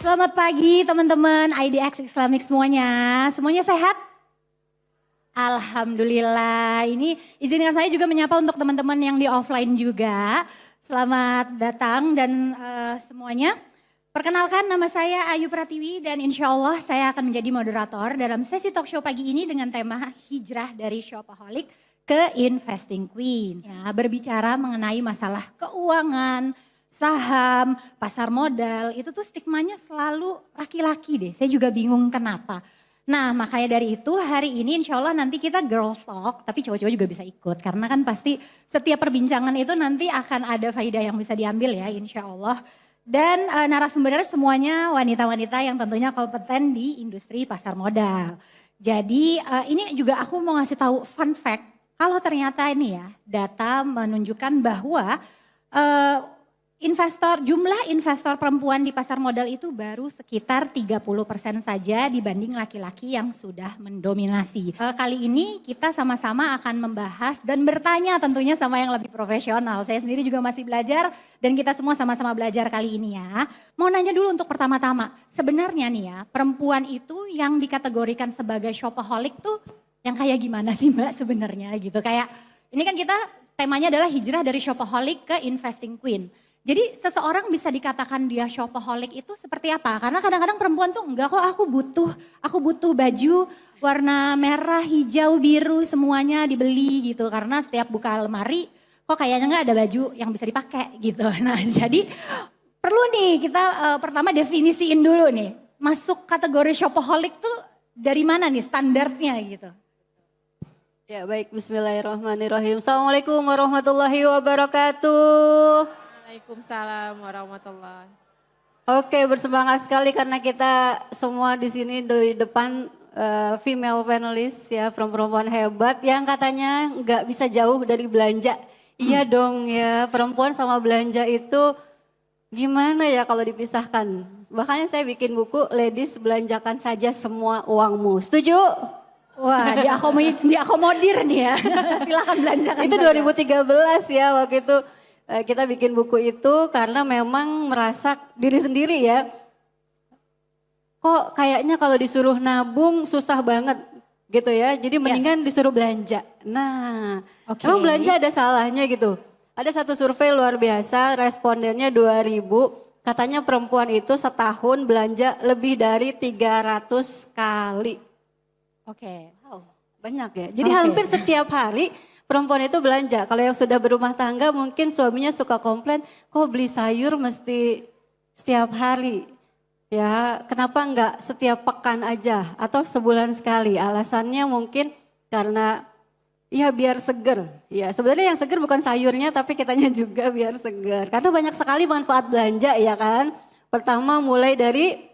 Selamat pagi teman-teman IDX Islamic semuanya. Semuanya sehat? Alhamdulillah. Ini izinkan saya juga menyapa untuk teman-teman yang di offline juga. Selamat datang dan semuanya. Perkenalkan nama saya Ayu Pratiwi dan insya Allah saya akan menjadi moderator dalam sesi talk show pagi ini dengan tema hijrah dari shopaholic ke investing queen. Ya, berbicara mengenai masalah keuangan, saham, pasar modal, itu tuh stigmanya selalu laki-laki deh. Saya juga bingung kenapa. Nah makanya dari itu hari ini insya Allah nanti kita girls talk, tapi cowok-cowok juga bisa ikut. Karena kan pasti setiap perbincangan itu nanti akan ada faidah yang bisa diambil ya insya Allah. Dan narasumbernya semuanya wanita-wanita yang tentunya kompeten di industri pasar modal. Jadi ini juga aku mau ngasih tahu fun fact. Kalau ternyata ini ya data menunjukkan bahwa jumlah investor perempuan di pasar modal itu baru sekitar 30% saja dibanding laki-laki yang sudah mendominasi. Kali ini kita sama-sama akan membahas dan bertanya tentunya sama yang lebih profesional. Saya sendiri juga masih belajar dan kita semua sama-sama belajar kali ini ya. Mau nanya dulu untuk pertama-tama, sebenarnya nih ya perempuan itu yang dikategorikan sebagai shopaholic tuh yang kayak gimana sih Mbak sebenarnya gitu. Kayak ini kan kita temanya adalah hijrah dari shopaholic ke investing queen. Jadi seseorang bisa dikatakan dia shopaholic itu seperti apa? Karena kadang-kadang perempuan tuh enggak kok aku butuh baju warna merah, hijau, biru semuanya dibeli gitu. Karena setiap buka lemari kok kayaknya enggak ada baju yang bisa dipakai gitu. Nah jadi perlu nih kita pertama definisiin dulu nih. Masuk kategori shopaholic tuh dari mana nih standarnya gitu? Ya baik, bismillahirrahmanirrahim. Assalamualaikum warahmatullahi wabarakatuh. Waalaikumsalam warahmatullahi. Oke, bersemangat sekali karena kita semua di sini di depan female panelist ya, perempuan hebat yang katanya nggak bisa jauh dari belanja. Iya dong ya, perempuan sama belanja itu gimana ya kalau dipisahkan? Makanya saya bikin buku Ladies Belanjakan Saja Semua Uangmu. Setuju? Wah diakomodir nih ya, silakan belanjakan. Itu 2013 ya waktu itu. Kita bikin buku itu karena memang merasa diri sendiri ya. Kok kayaknya kalau disuruh nabung susah banget gitu ya. Jadi mendingan disuruh belanja. Nah, emang belanja ada salahnya gitu. Ada satu survei luar biasa, respondennya 2000. Katanya perempuan itu setahun belanja lebih dari 300 kali. Oke. Wow, banyak ya. Jadi hampir setiap hari perempuan itu belanja. Kalau yang sudah berumah tangga mungkin suaminya suka komplain, kok beli sayur mesti setiap hari. Ya, kenapa enggak setiap pekan aja atau sebulan sekali? Alasannya mungkin karena ya biar seger. Ya, sebenarnya yang seger bukan sayurnya tapi kitanya juga biar seger. Karena banyak sekali manfaat belanja ya kan. Pertama mulai dari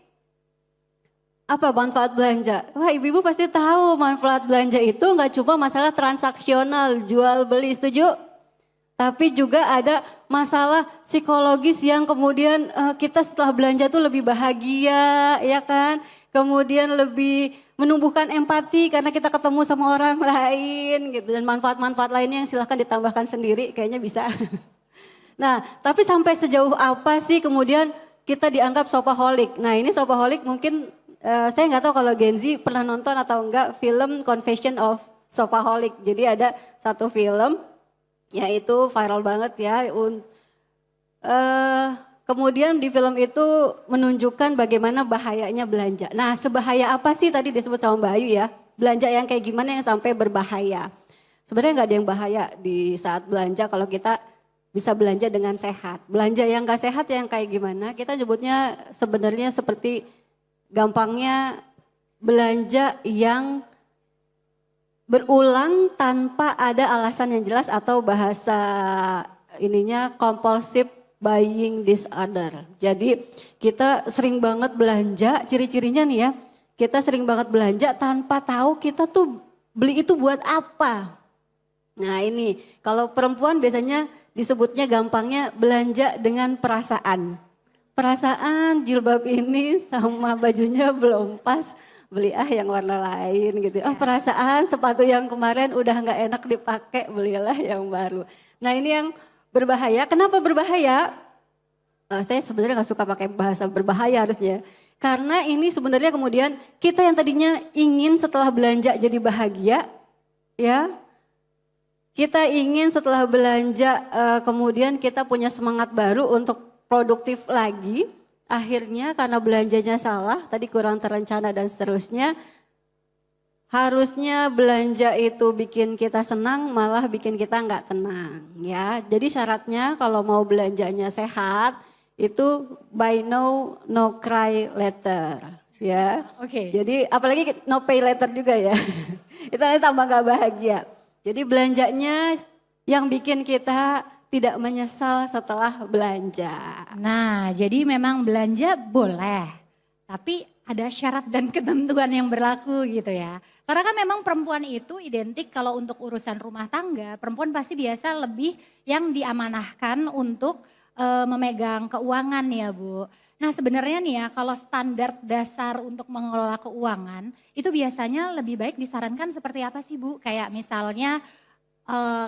apa manfaat belanja? Wah ibu-ibu pasti tahu manfaat belanja itu nggak cuma masalah transaksional jual beli, setuju? Tapi juga ada masalah psikologis yang kemudian kita setelah belanja tuh lebih bahagia ya kan. Kemudian lebih menumbuhkan empati karena kita ketemu sama orang lain gitu. Dan manfaat-manfaat lainnya yang silahkan ditambahkan sendiri kayaknya bisa. Nah tapi sampai sejauh apa sih kemudian kita dianggap shopaholic? Nah ini shopaholic mungkin saya nggak tahu kalau Gen Z pernah nonton atau enggak film Confession of Shopaholic. Jadi ada satu film yaitu viral banget ya. Kemudian di film itu menunjukkan bagaimana bahayanya belanja. Nah sebahaya apa sih tadi disebut sama Mbak Ayu ya. Belanja yang kayak gimana yang sampai berbahaya. Sebenarnya nggak ada yang bahaya di saat belanja kalau kita bisa belanja dengan sehat. Belanja yang nggak sehat yang kayak gimana kita nyebutnya sebenarnya seperti gampangnya belanja yang berulang tanpa ada alasan yang jelas atau bahasa ininya compulsive buying disorder. Jadi kita sering banget belanja, ciri-cirinya nih ya, kita sering banget belanja tanpa tahu kita tuh beli itu buat apa. Nah ini kalau perempuan biasanya disebutnya gampangnya belanja dengan perasaan. Perasaan jilbab ini sama bajunya belum pas, beli yang warna lain gitu. Oh perasaan sepatu yang kemarin udah nggak enak dipakai, belilah yang baru. Nah ini yang berbahaya. Kenapa berbahaya? saya sebenarnya nggak suka pakai bahasa berbahaya harusnya. Karena ini sebenarnya kemudian kita yang tadinya ingin setelah belanja jadi bahagia, ya. Kita ingin setelah belanja kemudian kita punya semangat baru untuk produktif lagi. Akhirnya karena belanjanya salah, tadi kurang terencana dan seterusnya. Harusnya belanja itu bikin kita senang, malah bikin kita nggak tenang, ya. Jadi syaratnya kalau mau belanjanya sehat, itu buy now, no cry later, ya. Oke. Jadi apalagi no pay later juga ya, itu nanti tambah nggak bahagia. Jadi belanjanya yang bikin kita tidak menyesal setelah belanja. Nah, jadi memang belanja boleh, tapi ada syarat dan ketentuan yang berlaku gitu ya. Karena kan memang perempuan itu identik kalau untuk urusan rumah tangga, perempuan pasti biasa lebih yang diamanahkan untuk memegang keuangan ya Bu. Nah sebenarnya nih ya kalau standar dasar untuk mengelola keuangan itu biasanya lebih baik disarankan seperti apa sih Bu? Kayak misalnya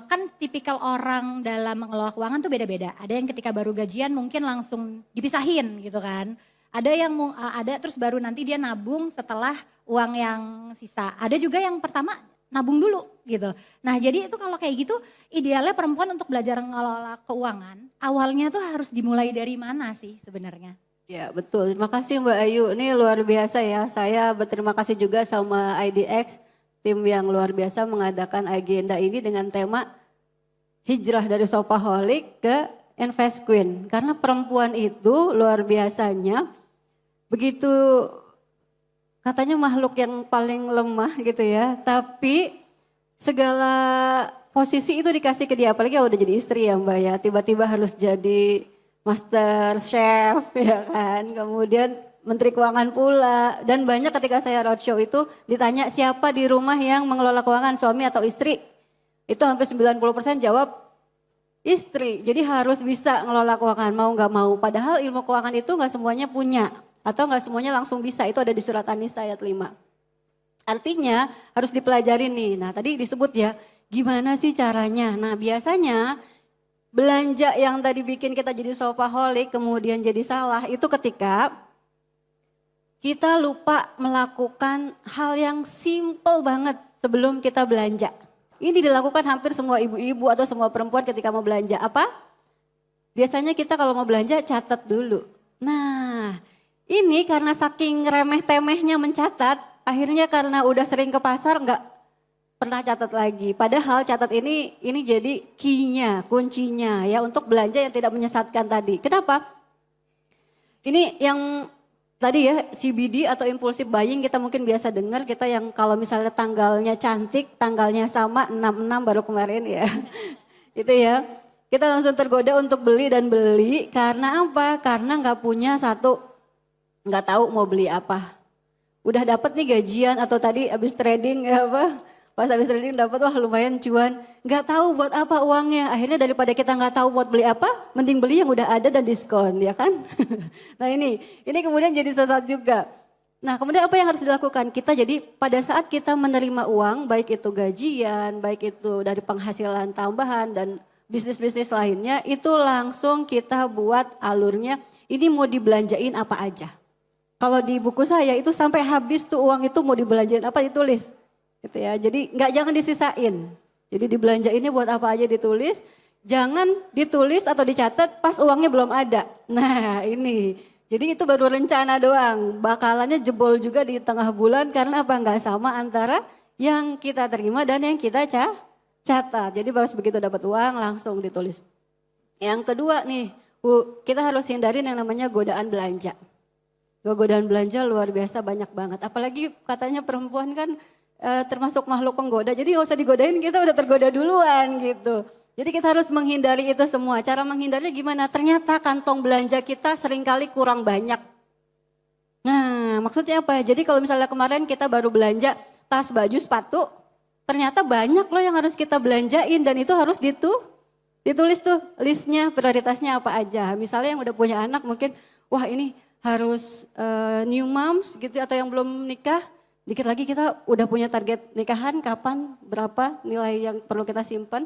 kan tipikal orang dalam mengelola keuangan tuh beda-beda. Ada yang ketika baru gajian mungkin langsung dipisahin gitu kan. Ada yang ada terus baru nanti dia nabung setelah uang yang sisa. Ada juga yang pertama nabung dulu gitu. Nah jadi itu kalau kayak gitu idealnya perempuan untuk belajar mengelola keuangan awalnya tuh harus dimulai dari mana sih sebenarnya? Ya betul, terima kasih Mbak Ayu. Ini luar biasa ya, saya berterima kasih juga sama IDX, tim yang luar biasa mengadakan agenda ini dengan tema hijrah dari shopaholic ke invest queen. Karena perempuan itu luar biasanya begitu katanya makhluk yang paling lemah gitu ya, tapi segala posisi itu dikasih ke dia, apalagi kalau udah jadi istri ya Mbak ya, tiba-tiba harus jadi master chef ya kan, kemudian menteri keuangan pula, dan banyak ketika saya roadshow itu ditanya siapa di rumah yang mengelola keuangan, suami atau istri, itu hampir 90% jawab istri, jadi harus bisa ngelola keuangan mau nggak mau, padahal ilmu keuangan itu nggak semuanya punya. Atau nggak semuanya langsung bisa, itu ada di surat An-Nisa ayat 5. Artinya harus dipelajari nih, nah tadi disebut ya gimana sih caranya. Nah biasanya belanja yang tadi bikin kita jadi shopaholic kemudian jadi salah itu ketika kita lupa melakukan hal yang simple banget sebelum kita belanja. Ini dilakukan hampir semua ibu-ibu atau semua perempuan ketika mau belanja. Apa? Biasanya kita kalau mau belanja catat dulu. Nah ini karena saking remeh-temehnya mencatat, akhirnya karena udah sering ke pasar nggak pernah catat lagi. Padahal catat ini jadi key-nya, kuncinya ya untuk belanja yang tidak menyesatkan tadi. Kenapa? Ini yang tadi ya CBD atau impulsive buying kita mungkin biasa dengar, kita yang kalau misalnya tanggalnya cantik, tanggalnya sama 66 baru kemarin ya. Itu ya. Kita langsung tergoda untuk beli dan beli karena apa? Karena nggak punya nggak tahu mau beli apa. Udah dapat nih gajian atau tadi habis trading ya apa? Pas habis trading dapat wah lumayan cuan. Nggak tahu buat apa uangnya. Akhirnya daripada kita nggak tahu buat beli apa, mending beli yang udah ada dan diskon ya kan? Nah ini kemudian jadi sesat juga. Nah kemudian apa yang harus dilakukan? Kita jadi pada saat kita menerima uang, baik itu gajian, baik itu dari penghasilan tambahan dan bisnis-bisnis lainnya, itu langsung kita buat alurnya. Ini mau dibelanjain apa aja. Kalau di buku saya itu sampai habis tuh uang itu mau dibelanjain apa ditulis. Gitu ya. Jadi jangan disisain. Jadi dibelanjainnya buat apa aja ditulis. Jangan ditulis atau dicatat pas uangnya belum ada. Nah ini. Jadi itu baru rencana doang. Bakalannya jebol juga di tengah bulan karena apa? Nggak sama antara yang kita terima dan yang kita catat. Jadi pas begitu dapat uang langsung ditulis. Yang kedua nih, kita harus hindarin yang namanya godaan belanja. Godaan belanja luar biasa banyak banget. Apalagi katanya perempuan kan termasuk makhluk penggoda. Jadi gak usah digodain, kita udah tergoda duluan gitu. Jadi kita harus menghindari itu semua. Cara menghindarinya gimana? Ternyata kantong belanja kita seringkali kurang banyak. Nah maksudnya apa? Jadi kalau misalnya kemarin kita baru belanja tas, baju, sepatu. Ternyata banyak loh yang harus kita belanjain dan itu harus ditulis tuh listnya, prioritasnya apa aja. Misalnya yang udah punya anak mungkin, wah ini harus new moms gitu atau yang belum nikah, dikit lagi kita udah punya target nikahan kapan, berapa nilai yang perlu kita simpan.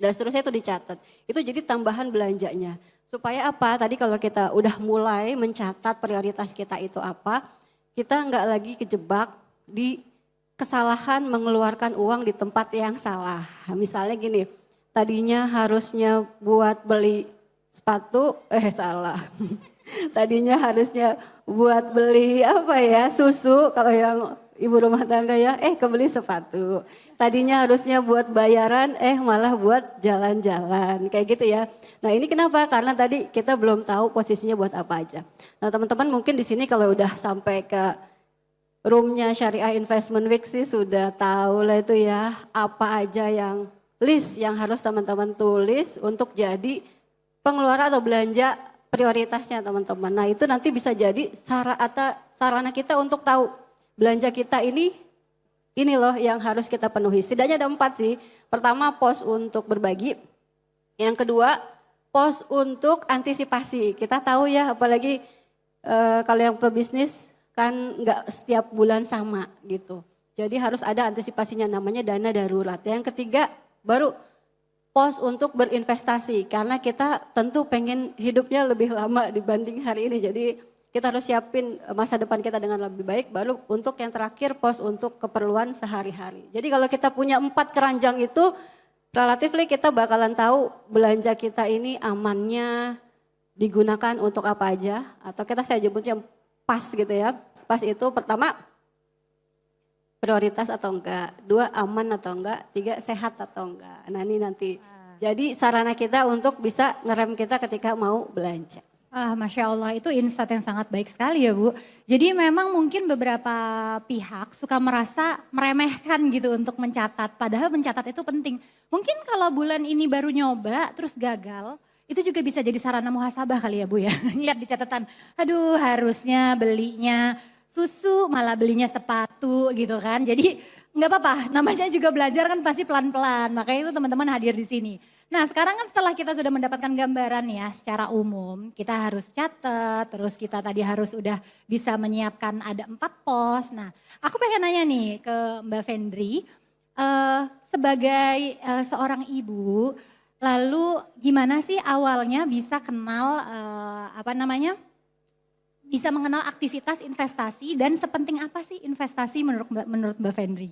dan seterusnya itu dicatat. Itu jadi tambahan belanjanya. Supaya apa? Tadi kalau kita udah mulai mencatat prioritas kita itu apa, kita nggak lagi kejebak di kesalahan mengeluarkan uang di tempat yang salah. Misalnya gini, tadinya harusnya buat beli sepatu, salah. Tadinya harusnya buat beli apa ya, susu kalau yang ibu rumah tangga ya, kebeli sepatu. Tadinya harusnya buat bayaran, malah buat jalan-jalan, kayak gitu ya. Nah ini kenapa? Karena tadi kita belum tahu posisinya buat apa aja. Nah teman-teman mungkin di sini kalau udah sampai ke roomnya Syariah Investment Week sih sudah tahu lah itu ya, apa aja yang list yang harus teman-teman tulis untuk jadi pengeluaran atau belanja prioritasnya teman-teman. Nah itu nanti bisa jadi sarana kita untuk tahu belanja kita ini loh yang harus kita penuhi. Setidaknya ada 4 sih. Pertama pos untuk berbagi. Yang kedua pos untuk antisipasi. Kita tahu ya apalagi kalau yang pebisnis kan nggak setiap bulan sama gitu. Jadi harus ada antisipasinya namanya dana darurat. Yang ketiga baru pos untuk berinvestasi karena kita tentu pengen hidupnya lebih lama dibanding hari ini. Jadi kita harus siapin masa depan kita dengan lebih baik. Baru untuk yang terakhir pos untuk keperluan sehari-hari. Jadi kalau kita punya 4 keranjang itu relatif kita bakalan tahu belanja kita ini amannya digunakan untuk apa aja. Atau saya sebutnya pas gitu ya. Pas itu pertama prioritas atau enggak, 2 aman atau enggak, 3 sehat atau enggak. Nah ini nanti. Jadi sarana kita untuk bisa ngerem kita ketika mau belanja. Masya Allah itu insight yang sangat baik sekali ya Bu. Jadi memang mungkin beberapa pihak suka merasa meremehkan gitu untuk mencatat. Padahal mencatat itu penting. Mungkin kalau bulan ini baru nyoba terus gagal, itu juga bisa jadi sarana muhasabah kali ya Bu ya. Lihat di catatan, aduh harusnya belinya susu malah belinya sepatu gitu kan. Jadi nggak apa-apa, namanya juga belajar kan pasti pelan-pelan. Makanya itu teman-teman hadir di sini. Nah sekarang kan setelah kita sudah mendapatkan gambaran ya secara umum. Kita harus catat, terus kita tadi harus udah bisa menyiapkan ada 4 pos. Nah aku pengen nanya nih ke Mbak Fendri. Sebagai seorang ibu, lalu gimana sih awalnya bisa kenal bisa mengenal aktivitas investasi dan sepenting apa sih investasi menurut Mbak Fendri?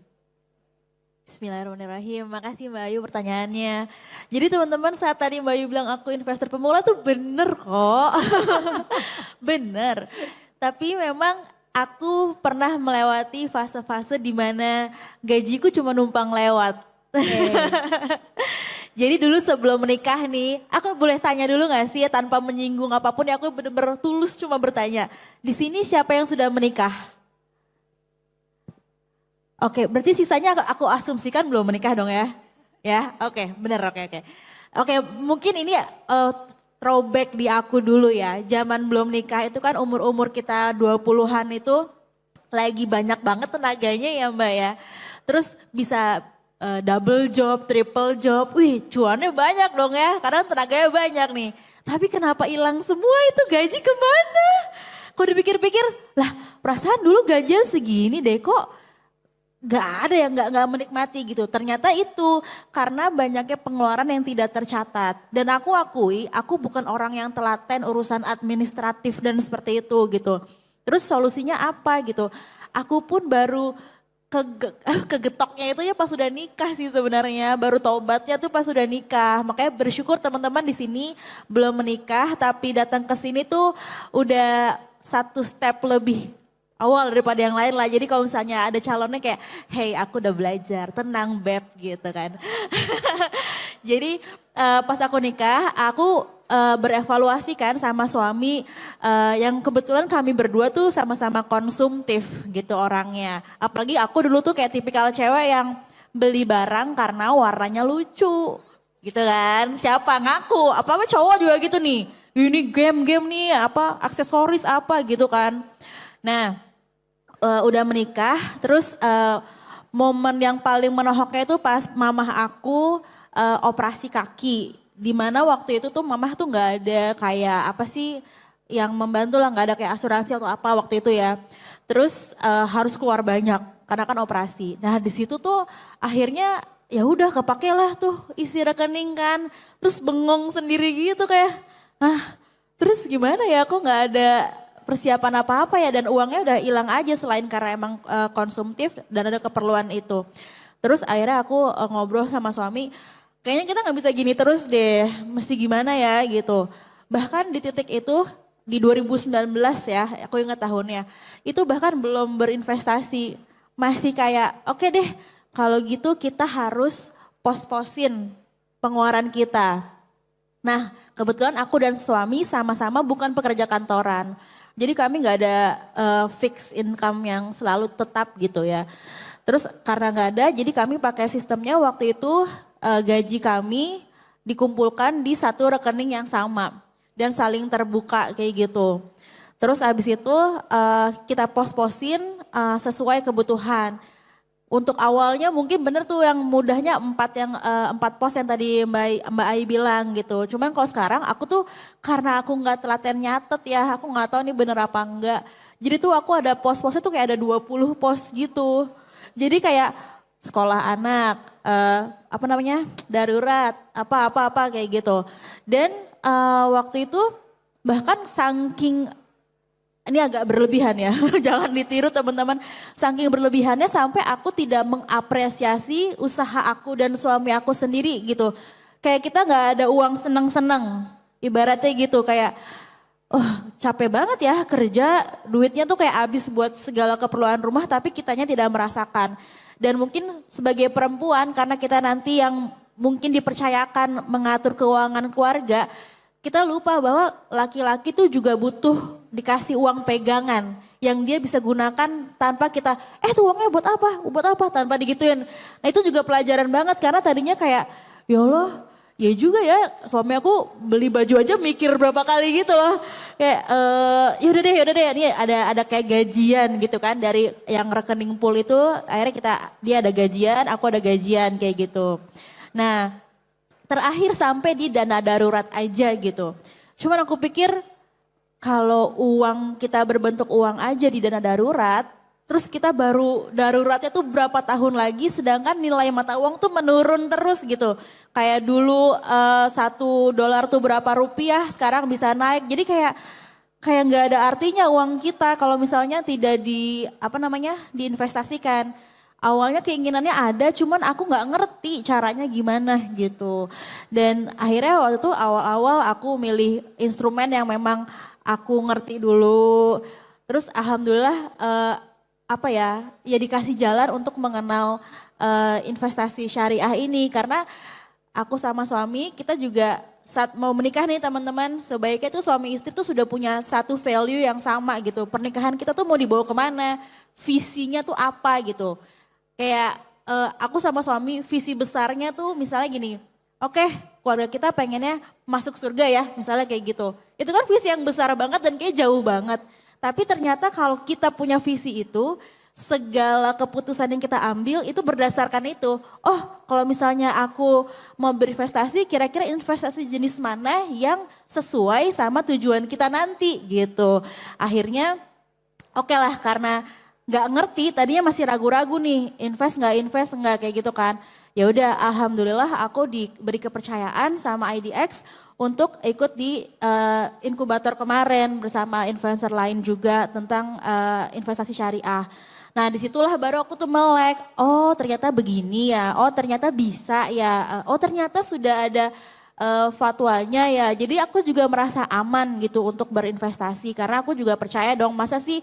Bismillahirrahmanirrahim, makasih Mbak Ayu pertanyaannya. Jadi teman-teman saat tadi Mbak Ayu bilang aku investor pemula tuh bener kok. Bener, tapi memang aku pernah melewati fase-fase di mana gajiku cuma numpang lewat. Jadi dulu sebelum menikah nih, aku boleh tanya dulu gak sih ya tanpa menyinggung apapun ya aku benar-benar tulus cuma bertanya. Di sini siapa yang sudah menikah? Oke, berarti sisanya aku asumsikan belum menikah dong ya? Ya, oke, benar, oke. Oke, mungkin ini throwback di aku dulu ya. Zaman belum nikah itu kan umur-umur kita 20-an itu lagi banyak banget tenaganya ya Mbak ya. Terus bisa double job, triple job, wih cuannya banyak dong ya, karena tenaganya banyak nih. Tapi kenapa hilang semua itu gaji kemana? Kok dipikir-pikir, lah perasaan dulu gajian segini deh kok gak ada yang gak menikmati gitu. Ternyata itu karena banyaknya pengeluaran yang tidak tercatat. Dan aku akui, aku bukan orang yang telaten urusan administratif dan seperti itu gitu. Terus solusinya apa gitu, aku pun baru kegetoknya itu ya pas sudah nikah sih sebenarnya, baru taubatnya tuh pas sudah nikah. Makanya bersyukur teman-teman di sini belum menikah tapi datang ke sini tuh udah 1 step lebih awal daripada yang lain lah. Jadi kalau misalnya ada calonnya kayak, hey aku udah belajar, tenang beb gitu kan. Jadi pas aku nikah aku berevaluasi kan sama suami yang kebetulan kami berdua tuh sama-sama konsumtif gitu orangnya. Apalagi aku dulu tuh kayak tipikal cewek yang beli barang karena warnanya lucu gitu kan. Siapa ngaku, apa-apa cowok juga gitu nih. Ini game-game nih apa aksesoris apa gitu kan. Nah udah menikah terus momen yang paling menohoknya itu pas mamah aku operasi kaki. Dimana waktu itu tuh mamah tuh gak ada kayak apa sih yang membantu lah, gak ada kayak asuransi atau apa waktu itu ya. Terus harus keluar banyak karena kan operasi. Nah di situ tuh akhirnya ya udah kepake lah tuh isi rekening kan. Terus bengong sendiri gitu kayak, terus gimana ya kok nggak ada persiapan apa-apa ya dan uangnya udah hilang aja selain karena emang konsumtif dan ada keperluan itu. Terus akhirnya aku ngobrol sama suami, kayaknya kita nggak bisa gini terus deh, mesti gimana ya gitu. Bahkan di titik itu di 2019 ya, aku ingat tahunnya, itu bahkan belum berinvestasi. Masih kayak oke deh kalau gitu kita harus pos-posin pengeluaran kita. Nah kebetulan aku dan suami sama-sama bukan pekerja kantoran. Jadi kami nggak ada fixed income yang selalu tetap gitu ya. Terus karena nggak ada jadi kami pakai sistemnya waktu itu gaji kami dikumpulkan di satu rekening yang sama. Dan saling terbuka kayak gitu. Terus abis itu kita pos-posin sesuai kebutuhan. Untuk awalnya mungkin bener tuh yang mudahnya 4 pos yang tadi Mbak Ai bilang gitu. Cuman kalau sekarang aku tuh karena aku nggak telaten nyatet ya, aku nggak tahu nih bener apa enggak. Jadi tuh aku ada pos-posnya tuh kayak ada 20 pos gitu. Jadi kayak sekolah anak, darurat, apa kayak gitu. Dan waktu itu bahkan saking ini agak berlebihan ya, jangan ditiru teman-teman. Saking berlebihannya sampai aku tidak mengapresiasi usaha aku dan suami aku sendiri gitu. Kayak kita nggak ada uang seneng-seneng, ibaratnya gitu kayak, capek banget ya kerja, duitnya tuh kayak habis buat segala keperluan rumah tapi kitanya tidak merasakan. Dan mungkin sebagai perempuan karena kita nanti yang mungkin dipercayakan mengatur keuangan keluarga, kita lupa bahwa laki-laki tuh juga butuh dikasih uang pegangan yang dia bisa gunakan tanpa kita, tuh uangnya buat apa, tanpa digituin. Nah itu juga pelajaran banget karena tadinya kayak, ya Allah, ya juga ya suami aku beli baju aja mikir berapa kali gitu loh. Kayak yaudah deh, ini ada kayak gajian gitu kan dari yang rekening pool itu akhirnya dia ada gajian, aku ada gajian kayak gitu. Nah terakhir sampai di dana darurat aja gitu. Cuman aku pikir kalau uang kita berbentuk uang aja di dana darurat, terus kita baru daruratnya tuh berapa tahun lagi sedangkan nilai mata uang tuh menurun terus gitu. Kayak dulu $1 tuh berapa rupiah, sekarang bisa naik. Jadi kayak nggak ada artinya uang kita kalau misalnya tidak diinvestasikan. Awalnya keinginannya ada, cuman aku nggak ngerti caranya gimana gitu. Dan akhirnya waktu itu awal-awal aku milih instrumen yang memang aku ngerti dulu. Terus alhamdulillah ya dikasih jalan untuk mengenal investasi syariah ini. Karena aku sama suami kita juga saat mau menikah nih teman-teman, sebaiknya tuh suami istri tuh sudah punya satu value yang sama gitu. Pernikahan kita tuh mau dibawa kemana, visinya tuh apa gitu. Kayak aku sama suami visi besarnya tuh misalnya gini, oke, keluarga kita pengennya masuk surga ya, misalnya kayak gitu. Itu kan visi yang besar banget dan kayak jauh banget. Tapi ternyata kalau kita punya visi itu, segala keputusan yang kita ambil itu berdasarkan itu. Oh kalau misalnya aku mau berinvestasi, kira-kira investasi jenis mana yang sesuai sama tujuan kita nanti gitu. Akhirnya oke lah karena nggak ngerti, tadinya masih ragu-ragu nih, invest nggak kayak gitu kan. Ya udah, alhamdulillah aku diberi kepercayaan sama IDX untuk ikut di inkubator kemarin bersama influencer lain juga tentang investasi syariah. Nah disitulah baru aku tuh melek, oh ternyata begini ya, oh ternyata bisa ya, oh ternyata sudah ada fatwanya ya. Jadi aku juga merasa aman gitu untuk berinvestasi karena aku juga percaya dong masa sih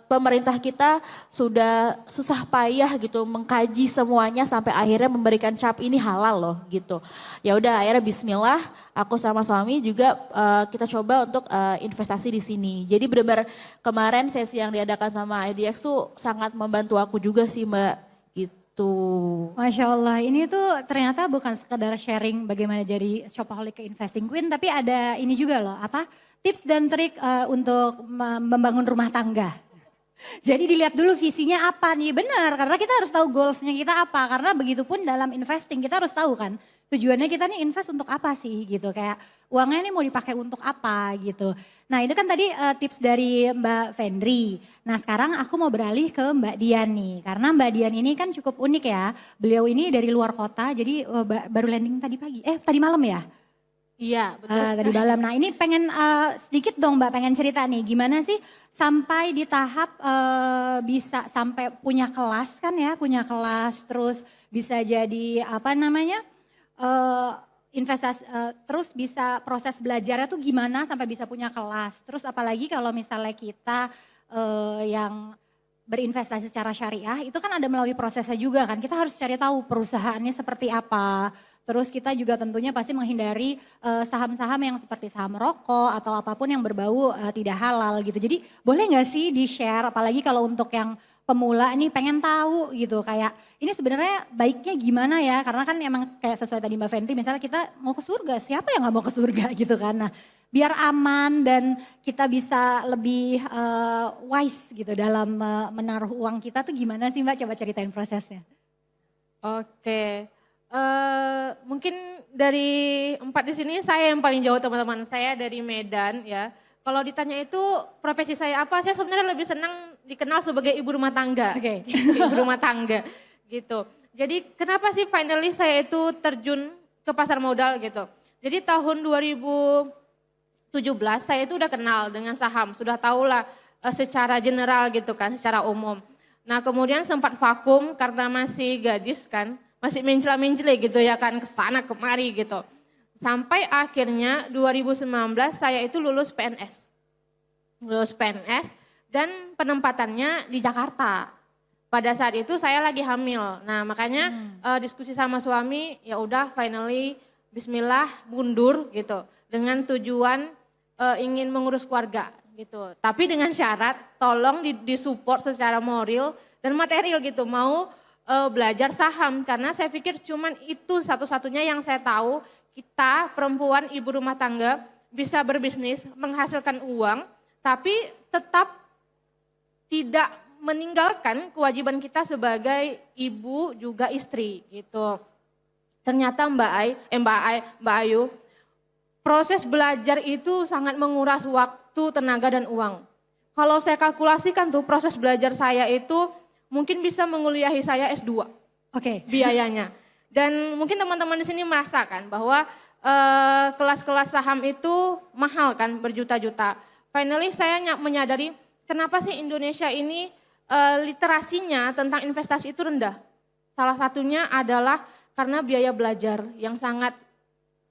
pemerintah kita sudah susah payah gitu mengkaji semuanya sampai akhirnya memberikan cap ini halal loh gitu. Ya udah akhirnya bismillah aku sama suami juga kita coba untuk investasi di sini. Jadi benar-benar kemarin sesi yang diadakan sama IDX tuh sangat membantu aku juga sih Mbak. Masya Allah, ini tuh ternyata bukan sekedar sharing bagaimana jadi shopaholic ke investing queen, tapi ada ini juga loh, tips dan trik untuk membangun rumah tangga. Jadi dilihat dulu visinya apa nih, benar karena kita harus tahu goalsnya kita apa, karena begitupun dalam investing kita harus tahu kan tujuannya kita nih invest untuk apa sih gitu. Kayak uangnya nih mau dipakai untuk apa gitu. Nah itu kan tadi tips dari Mbak Fendri. Nah sekarang aku mau beralih ke Mbak Dian nih. Karena Mbak Dian ini kan cukup unik ya. Beliau ini dari luar kota jadi baru landing tadi malam ya? Iya, betul. Tadi malam. Nah ini pengen sedikit dong Mbak, pengen cerita nih gimana sih sampai di tahap bisa sampai punya kelas kan ya, punya kelas terus bisa jadi apa namanya investasi, terus bisa proses belajarnya tuh gimana sampai bisa punya kelas. Terus apalagi kalau misalnya kita yang berinvestasi secara syariah itu kan ada melalui prosesnya juga kan. Kita harus cari tahu perusahaannya seperti apa. Terus kita juga tentunya pasti menghindari saham-saham yang seperti saham rokok atau apapun yang berbau tidak halal gitu. Jadi boleh nggak sih di-share apalagi kalau untuk yang pemula nih pengen tahu gitu kayak ini sebenarnya baiknya gimana ya karena kan emang kayak sesuai tadi Mbak Fendri misalnya kita mau ke surga siapa yang nggak mau ke surga gitu kan. Nah biar aman dan kita bisa lebih wise gitu dalam menaruh uang kita tuh gimana sih Mbak, coba ceritain prosesnya. Oke. Mungkin dari 4 di sini saya yang paling jauh teman-teman. Saya dari Medan ya. Kalau ditanya itu profesi saya apa, saya sebenarnya lebih senang dikenal sebagai ibu rumah tangga. Oke. Ibu rumah tangga gitu. Jadi kenapa sih finally saya itu terjun ke pasar modal gitu. Jadi tahun 2017 saya itu udah kenal dengan saham, sudah tahulah secara general gitu kan, secara umum. Nah kemudian sempat vakum karena masih gadis kan, masih mencela-mencela gitu ya kan, kesana kemari gitu. Sampai akhirnya 2019 saya itu lulus PNS. Lulus PNS dan penempatannya di Jakarta. Pada saat itu saya lagi hamil. Nah makanya diskusi sama suami, ya udah finally bismillah mundur gitu. Dengan tujuan ingin mengurus keluarga gitu. Tapi dengan syarat tolong disupport secara moral dan material gitu. Mau belajar saham karena saya pikir cuman itu satu-satunya yang saya tahu. Kita perempuan ibu rumah tangga bisa berbisnis, menghasilkan uang, tapi tetap tidak meninggalkan kewajiban kita sebagai ibu juga istri gitu. Ternyata Mbak Ayu, proses belajar itu sangat menguras waktu, tenaga dan uang. Kalau saya kalkulasikan tuh proses belajar saya itu mungkin bisa menguliahi saya S2. Oke. Biayanya. Dan mungkin teman-teman di sini merasakan bahwa kelas-kelas saham itu mahal kan, berjuta-juta. Finally saya menyadari kenapa sih Indonesia ini literasinya tentang investasi itu rendah. Salah satunya adalah karena biaya belajar yang sangat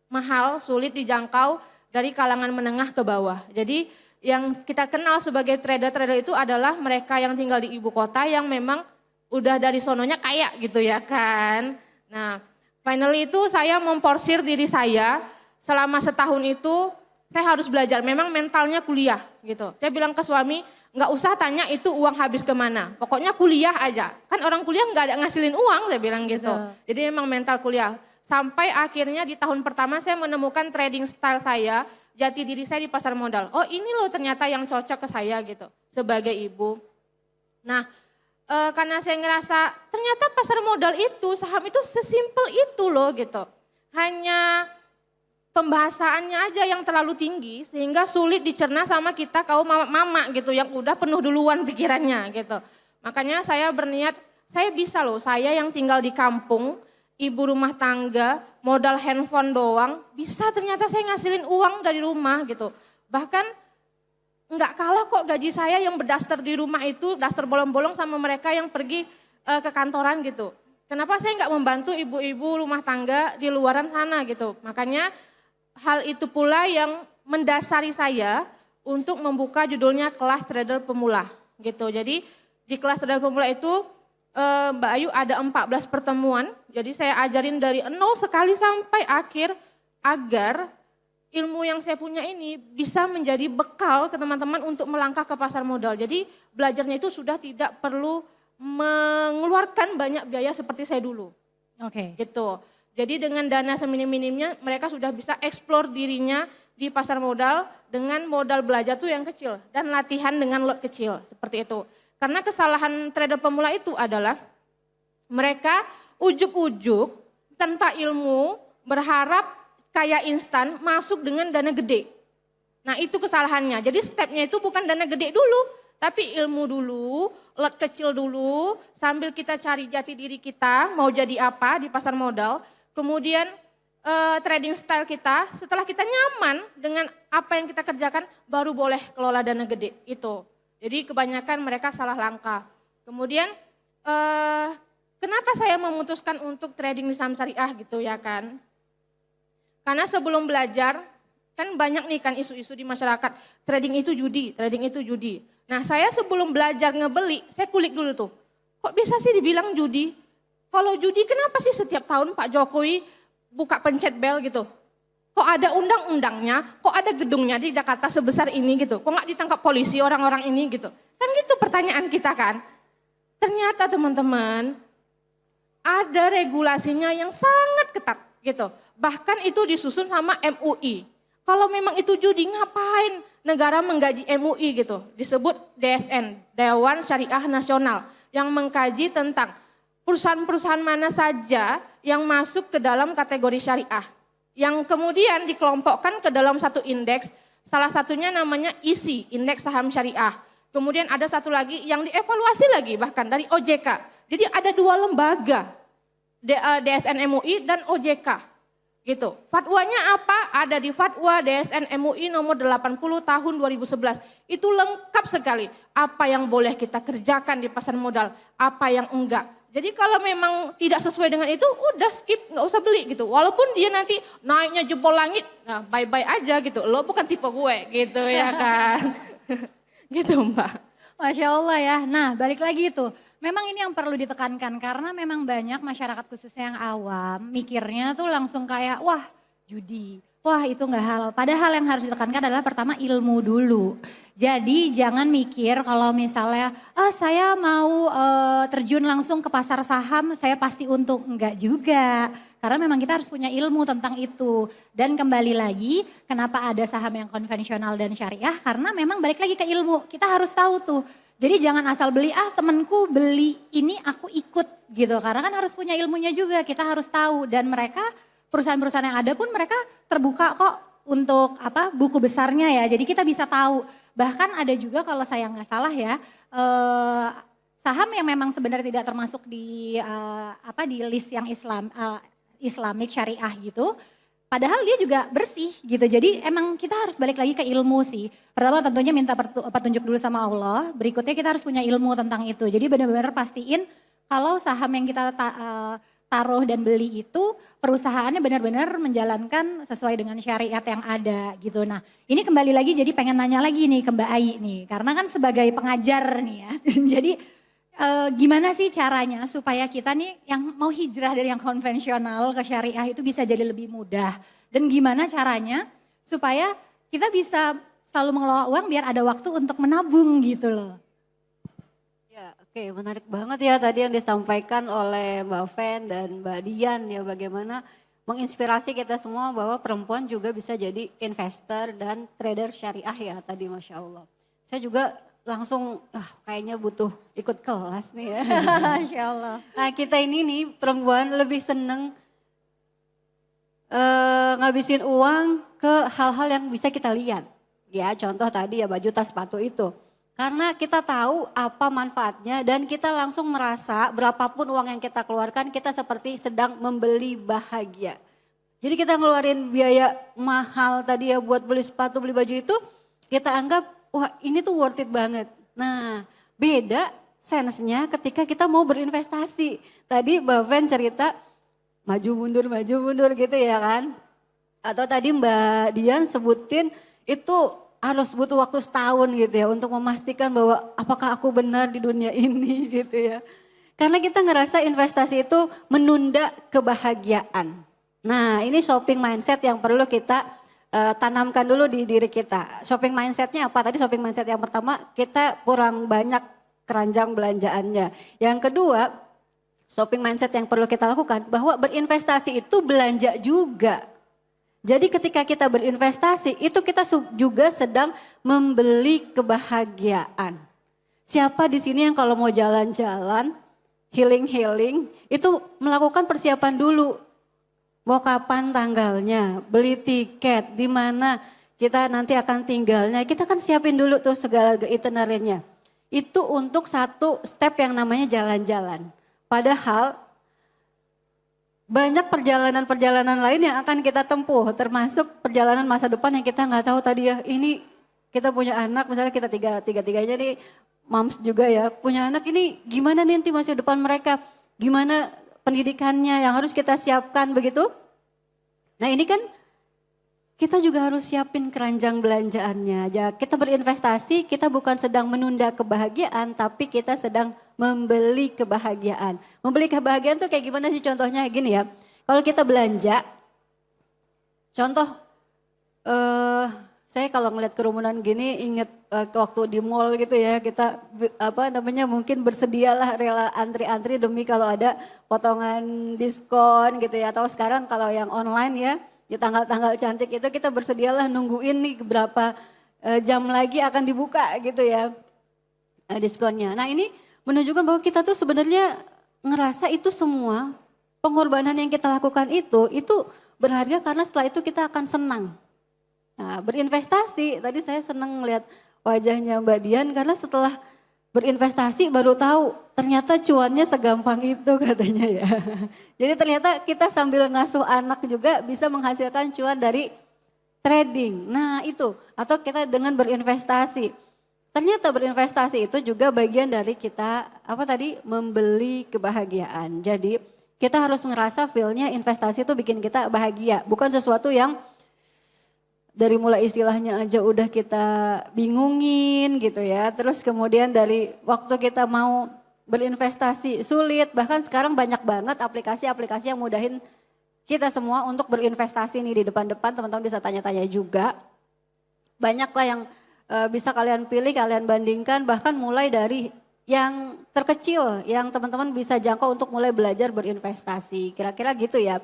mahal, sulit dijangkau dari kalangan menengah ke bawah. Jadi yang kita kenal sebagai trader-trader itu adalah mereka yang tinggal di ibu kota yang memang udah dari sononya kaya gitu ya kan. Nah, finally itu saya memporsir diri saya selama setahun itu saya harus belajar. Memang mentalnya kuliah gitu. Saya bilang ke suami, nggak usah tanya itu uang habis kemana. Pokoknya kuliah aja. Kan orang kuliah nggak ada ngasilin uang, saya bilang gitu. Jadi memang mental kuliah. Sampai akhirnya di tahun pertama saya menemukan trading style saya, jati diri saya di pasar modal. Oh ini loh ternyata yang cocok ke saya gitu sebagai ibu. Nah, karena saya ngerasa ternyata pasar modal itu, saham itu sesimpel itu loh gitu. Hanya pembahasannya aja yang terlalu tinggi sehingga sulit dicerna sama kita kaum mama-mama gitu yang udah penuh duluan pikirannya gitu. Makanya saya berniat, saya bisa loh, saya yang tinggal di kampung, ibu rumah tangga, modal handphone doang, bisa ternyata saya ngasilin uang dari rumah gitu. Bahkan enggak kalah kok gaji saya yang berdaster di rumah itu, daster bolong-bolong sama mereka yang pergi ke kantoran gitu. Kenapa saya enggak membantu ibu-ibu rumah tangga di luaran sana gitu. Makanya hal itu pula yang mendasari saya untuk membuka judulnya kelas trader pemula gitu. Jadi di kelas trader pemula itu Mbak Ayu ada 14 pertemuan. Jadi saya ajarin dari nol sekali sampai akhir agar ilmu yang saya punya ini bisa menjadi bekal ke teman-teman untuk melangkah ke pasar modal. Jadi belajarnya itu sudah tidak perlu mengeluarkan banyak biaya seperti saya dulu. Oke. Gitu. Jadi dengan dana seminim-minimnya mereka sudah bisa eksplor dirinya di pasar modal dengan modal belajar tuh yang kecil dan latihan dengan lot kecil seperti itu. Karena kesalahan trader pemula itu adalah mereka ujuk-ujuk tanpa ilmu berharap kaya instan masuk dengan dana gede. Nah itu kesalahannya, jadi stepnya itu bukan dana gede dulu, tapi ilmu dulu, lot kecil dulu, sambil kita cari jati diri kita, mau jadi apa di pasar modal, kemudian trading style kita, setelah kita nyaman dengan apa yang kita kerjakan, baru boleh kelola dana gede itu. Jadi kebanyakan mereka salah langkah. Kemudian kenapa saya memutuskan untuk trading di saham syariah gitu ya kan? Karena sebelum belajar, kan banyak nih kan isu-isu di masyarakat, trading itu judi, trading itu judi. Nah saya sebelum belajar ngebeli, saya kulik dulu tuh, kok bisa sih dibilang judi? Kalau judi kenapa sih setiap tahun Pak Jokowi buka pencet bel gitu? Kok ada undang-undangnya, kok ada gedungnya di Jakarta sebesar ini gitu? Kok nggak ditangkap polisi orang-orang ini gitu? Kan gitu pertanyaan kita kan. Ternyata teman-teman, ada regulasinya yang sangat ketat gitu. Bahkan itu disusun sama MUI. Kalau memang itu judi, ngapain negara menggaji MUI gitu? Disebut DSN, Dewan Syariah Nasional, yang mengkaji tentang perusahaan-perusahaan mana saja yang masuk ke dalam kategori syariah. Yang kemudian dikelompokkan ke dalam satu indeks, salah satunya namanya ISI, Indeks Saham Syariah. Kemudian ada satu lagi yang dievaluasi lagi bahkan dari OJK. Jadi ada dua lembaga, DSN MUI dan OJK. Gitu. Fatwanya apa? Ada di Fatwa DSN MUI nomor 80 tahun 2011. Itu lengkap sekali apa yang boleh kita kerjakan di pasar modal, apa yang enggak. Jadi kalau memang tidak sesuai dengan itu, udah skip, nggak usah beli gitu. Walaupun dia nanti naiknya jebol langit, nah bye-bye aja gitu. Lo bukan tipe gue gitu ya kan. Gitu Mbak. Masya Allah ya. Nah balik lagi itu, memang ini yang perlu ditekankan karena memang banyak masyarakat khususnya yang awam mikirnya tuh langsung kayak wah judi, wah itu nggak halal. Padahal yang harus ditekankan adalah pertama ilmu dulu. Jadi jangan mikir kalau misalnya saya mau terjun langsung ke pasar saham saya pasti untung. Enggak juga. Karena memang kita harus punya ilmu tentang itu. Dan kembali lagi kenapa ada saham yang konvensional dan syariah karena memang balik lagi ke ilmu. Kita harus tahu tuh. Jadi jangan asal beli temenku beli ini aku ikut gitu. Karena kan harus punya ilmunya juga kita harus tahu. Dan mereka perusahaan-perusahaan yang ada pun mereka terbuka kok untuk buku besarnya ya. Jadi kita bisa tahu. Bahkan ada juga kalau saya nggak salah ya saham yang memang sebenarnya tidak termasuk di di list yang Islamic syariah gitu. Padahal dia juga bersih gitu. Jadi emang kita harus balik lagi ke ilmu sih. Pertama tentunya minta petunjuk dulu sama Allah. Berikutnya kita harus punya ilmu tentang itu. Jadi benar-benar pastiin kalau saham yang kita taruh dan beli itu perusahaannya benar-benar menjalankan sesuai dengan syariat yang ada gitu. Nah ini kembali lagi jadi pengen nanya lagi nih ke Mbak Ai nih. Karena kan sebagai pengajar nih ya. Jadi gimana sih caranya supaya kita nih yang mau hijrah dari yang konvensional ke syariah itu bisa jadi lebih mudah. Dan gimana caranya supaya kita bisa selalu mengelola uang biar ada waktu untuk menabung gitu loh. Ya, oke, menarik banget ya tadi yang disampaikan oleh Mbak Fen dan Mbak Dian ya bagaimana menginspirasi kita semua bahwa perempuan juga bisa jadi investor dan trader syariah ya tadi Masya Allah. Saya juga langsung kayaknya butuh ikut kelas nih ya. Masya Allah. Nah kita ini nih perempuan lebih seneng ngabisin uang ke hal-hal yang bisa kita lihat. Ya contoh tadi ya baju tas sepatu itu. Karena kita tahu apa manfaatnya dan kita langsung merasa berapapun uang yang kita keluarkan kita seperti sedang membeli bahagia. Jadi kita ngeluarin biaya mahal tadi ya buat beli sepatu, beli baju itu kita anggap wah ini tuh worth it banget. Nah beda sense-nya ketika kita mau berinvestasi. Tadi Mbak Fen cerita maju mundur gitu ya kan. Atau tadi Mbak Dian sebutin itu harus butuh waktu setahun gitu ya untuk memastikan bahwa apakah aku benar di dunia ini gitu ya. Karena kita ngerasa investasi itu menunda kebahagiaan. Nah ini shopping mindset yang perlu kita tanamkan dulu di diri kita. Shopping mindsetnya apa? Tadi shopping mindset yang pertama kita kurang banyak keranjang belanjaannya. Yang kedua shopping mindset yang perlu kita lakukan bahwa berinvestasi itu belanja juga. Jadi ketika kita berinvestasi itu kita juga sedang membeli kebahagiaan. Siapa di sini yang kalau mau jalan-jalan, healing itu melakukan persiapan dulu. mau kapan tanggalnya, beli tiket, di mana kita nanti akan tinggalnya. Kita kan siapin dulu tuh segala itinerary-nya. Itu untuk satu step yang namanya jalan-jalan. Padahal banyak perjalanan-perjalanan lain yang akan kita tempuh, termasuk perjalanan masa depan yang kita nggak tahu tadi ya. Ini kita punya anak, misalnya kita tiga-tiganya nih, moms juga ya, punya anak ini gimana nih nanti masa depan mereka, gimana pendidikannya yang harus kita siapkan begitu. Nah ini kan kita juga harus siapin keranjang belanjaannya. Ya, kita berinvestasi, kita bukan sedang menunda kebahagiaan, tapi kita sedang membeli kebahagiaan. Membeli kebahagiaan tuh kayak gimana sih contohnya gini ya. Kalau kita belanja, contoh saya kalau ngeliat kerumunan gini inget waktu di mall gitu ya, kita mungkin bersedialah rela antri-antri demi kalau ada potongan diskon gitu ya. Atau sekarang kalau yang online ya, di tanggal-tanggal cantik itu kita bersedialah nungguin nih berapa jam lagi akan dibuka gitu ya diskonnya. Nah ini menunjukkan bahwa kita tuh sebenarnya ngerasa itu semua pengorbanan yang kita lakukan itu berharga karena setelah itu kita akan senang. Nah berinvestasi, tadi saya senang melihat wajahnya Mbak Dian karena setelah berinvestasi baru tahu ternyata cuannya segampang itu katanya ya. Jadi ternyata kita sambil ngasuh anak juga bisa menghasilkan cuan dari trading. Nah itu, atau kita dengan berinvestasi. Ternyata berinvestasi itu juga bagian dari kita membeli kebahagiaan. Jadi kita harus ngerasa feel-nya investasi itu bikin kita bahagia. Bukan sesuatu yang dari mulai istilahnya aja udah kita bingungin gitu ya. Terus kemudian dari waktu kita mau berinvestasi sulit. Bahkan sekarang banyak banget aplikasi-aplikasi yang mudahin kita semua untuk berinvestasi nih di depan-depan. Teman-teman bisa tanya-tanya juga. Banyaklah yang bisa kalian pilih, kalian bandingkan. Bahkan mulai dari yang terkecil yang teman-teman bisa jangkau untuk mulai belajar berinvestasi. Kira-kira gitu ya.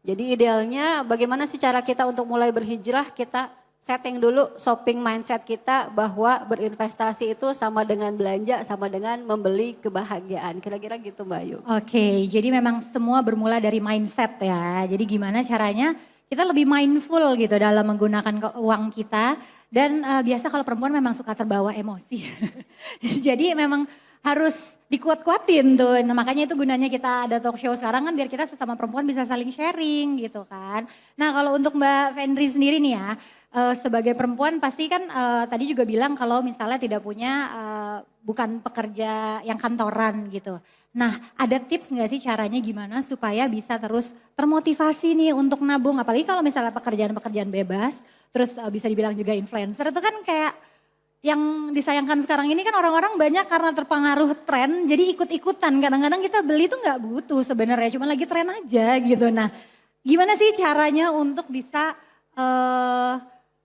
Jadi idealnya bagaimana sih cara kita untuk mulai berhijrah, kita setting dulu shopping mindset kita bahwa berinvestasi itu sama dengan belanja, sama dengan membeli kebahagiaan. Kira-kira gitu Mbak Ayu. Oke, jadi memang semua bermula dari mindset ya. Jadi gimana caranya kita lebih mindful gitu dalam menggunakan uang kita. Dan biasa kalau perempuan memang suka terbawa emosi. Jadi memang harus dikuat-kuatin tuh. Nah makanya itu gunanya kita ada talk show sekarang kan biar kita sesama perempuan bisa saling sharing gitu kan. Nah kalau untuk Mbak Fendri sendiri nih ya, sebagai perempuan pasti kan tadi juga bilang kalau misalnya tidak punya bukan pekerja yang kantoran gitu. Nah ada tips nggak sih caranya gimana supaya bisa terus termotivasi nih untuk nabung. Apalagi kalau misalnya pekerjaan-pekerjaan bebas, terus bisa dibilang juga influencer itu kan kayak yang disayangkan sekarang ini kan orang-orang banyak karena terpengaruh tren jadi ikut-ikutan. Kadang-kadang kita beli tuh nggak butuh sebenarnya, cuma lagi tren aja gitu. Nah gimana sih caranya untuk bisa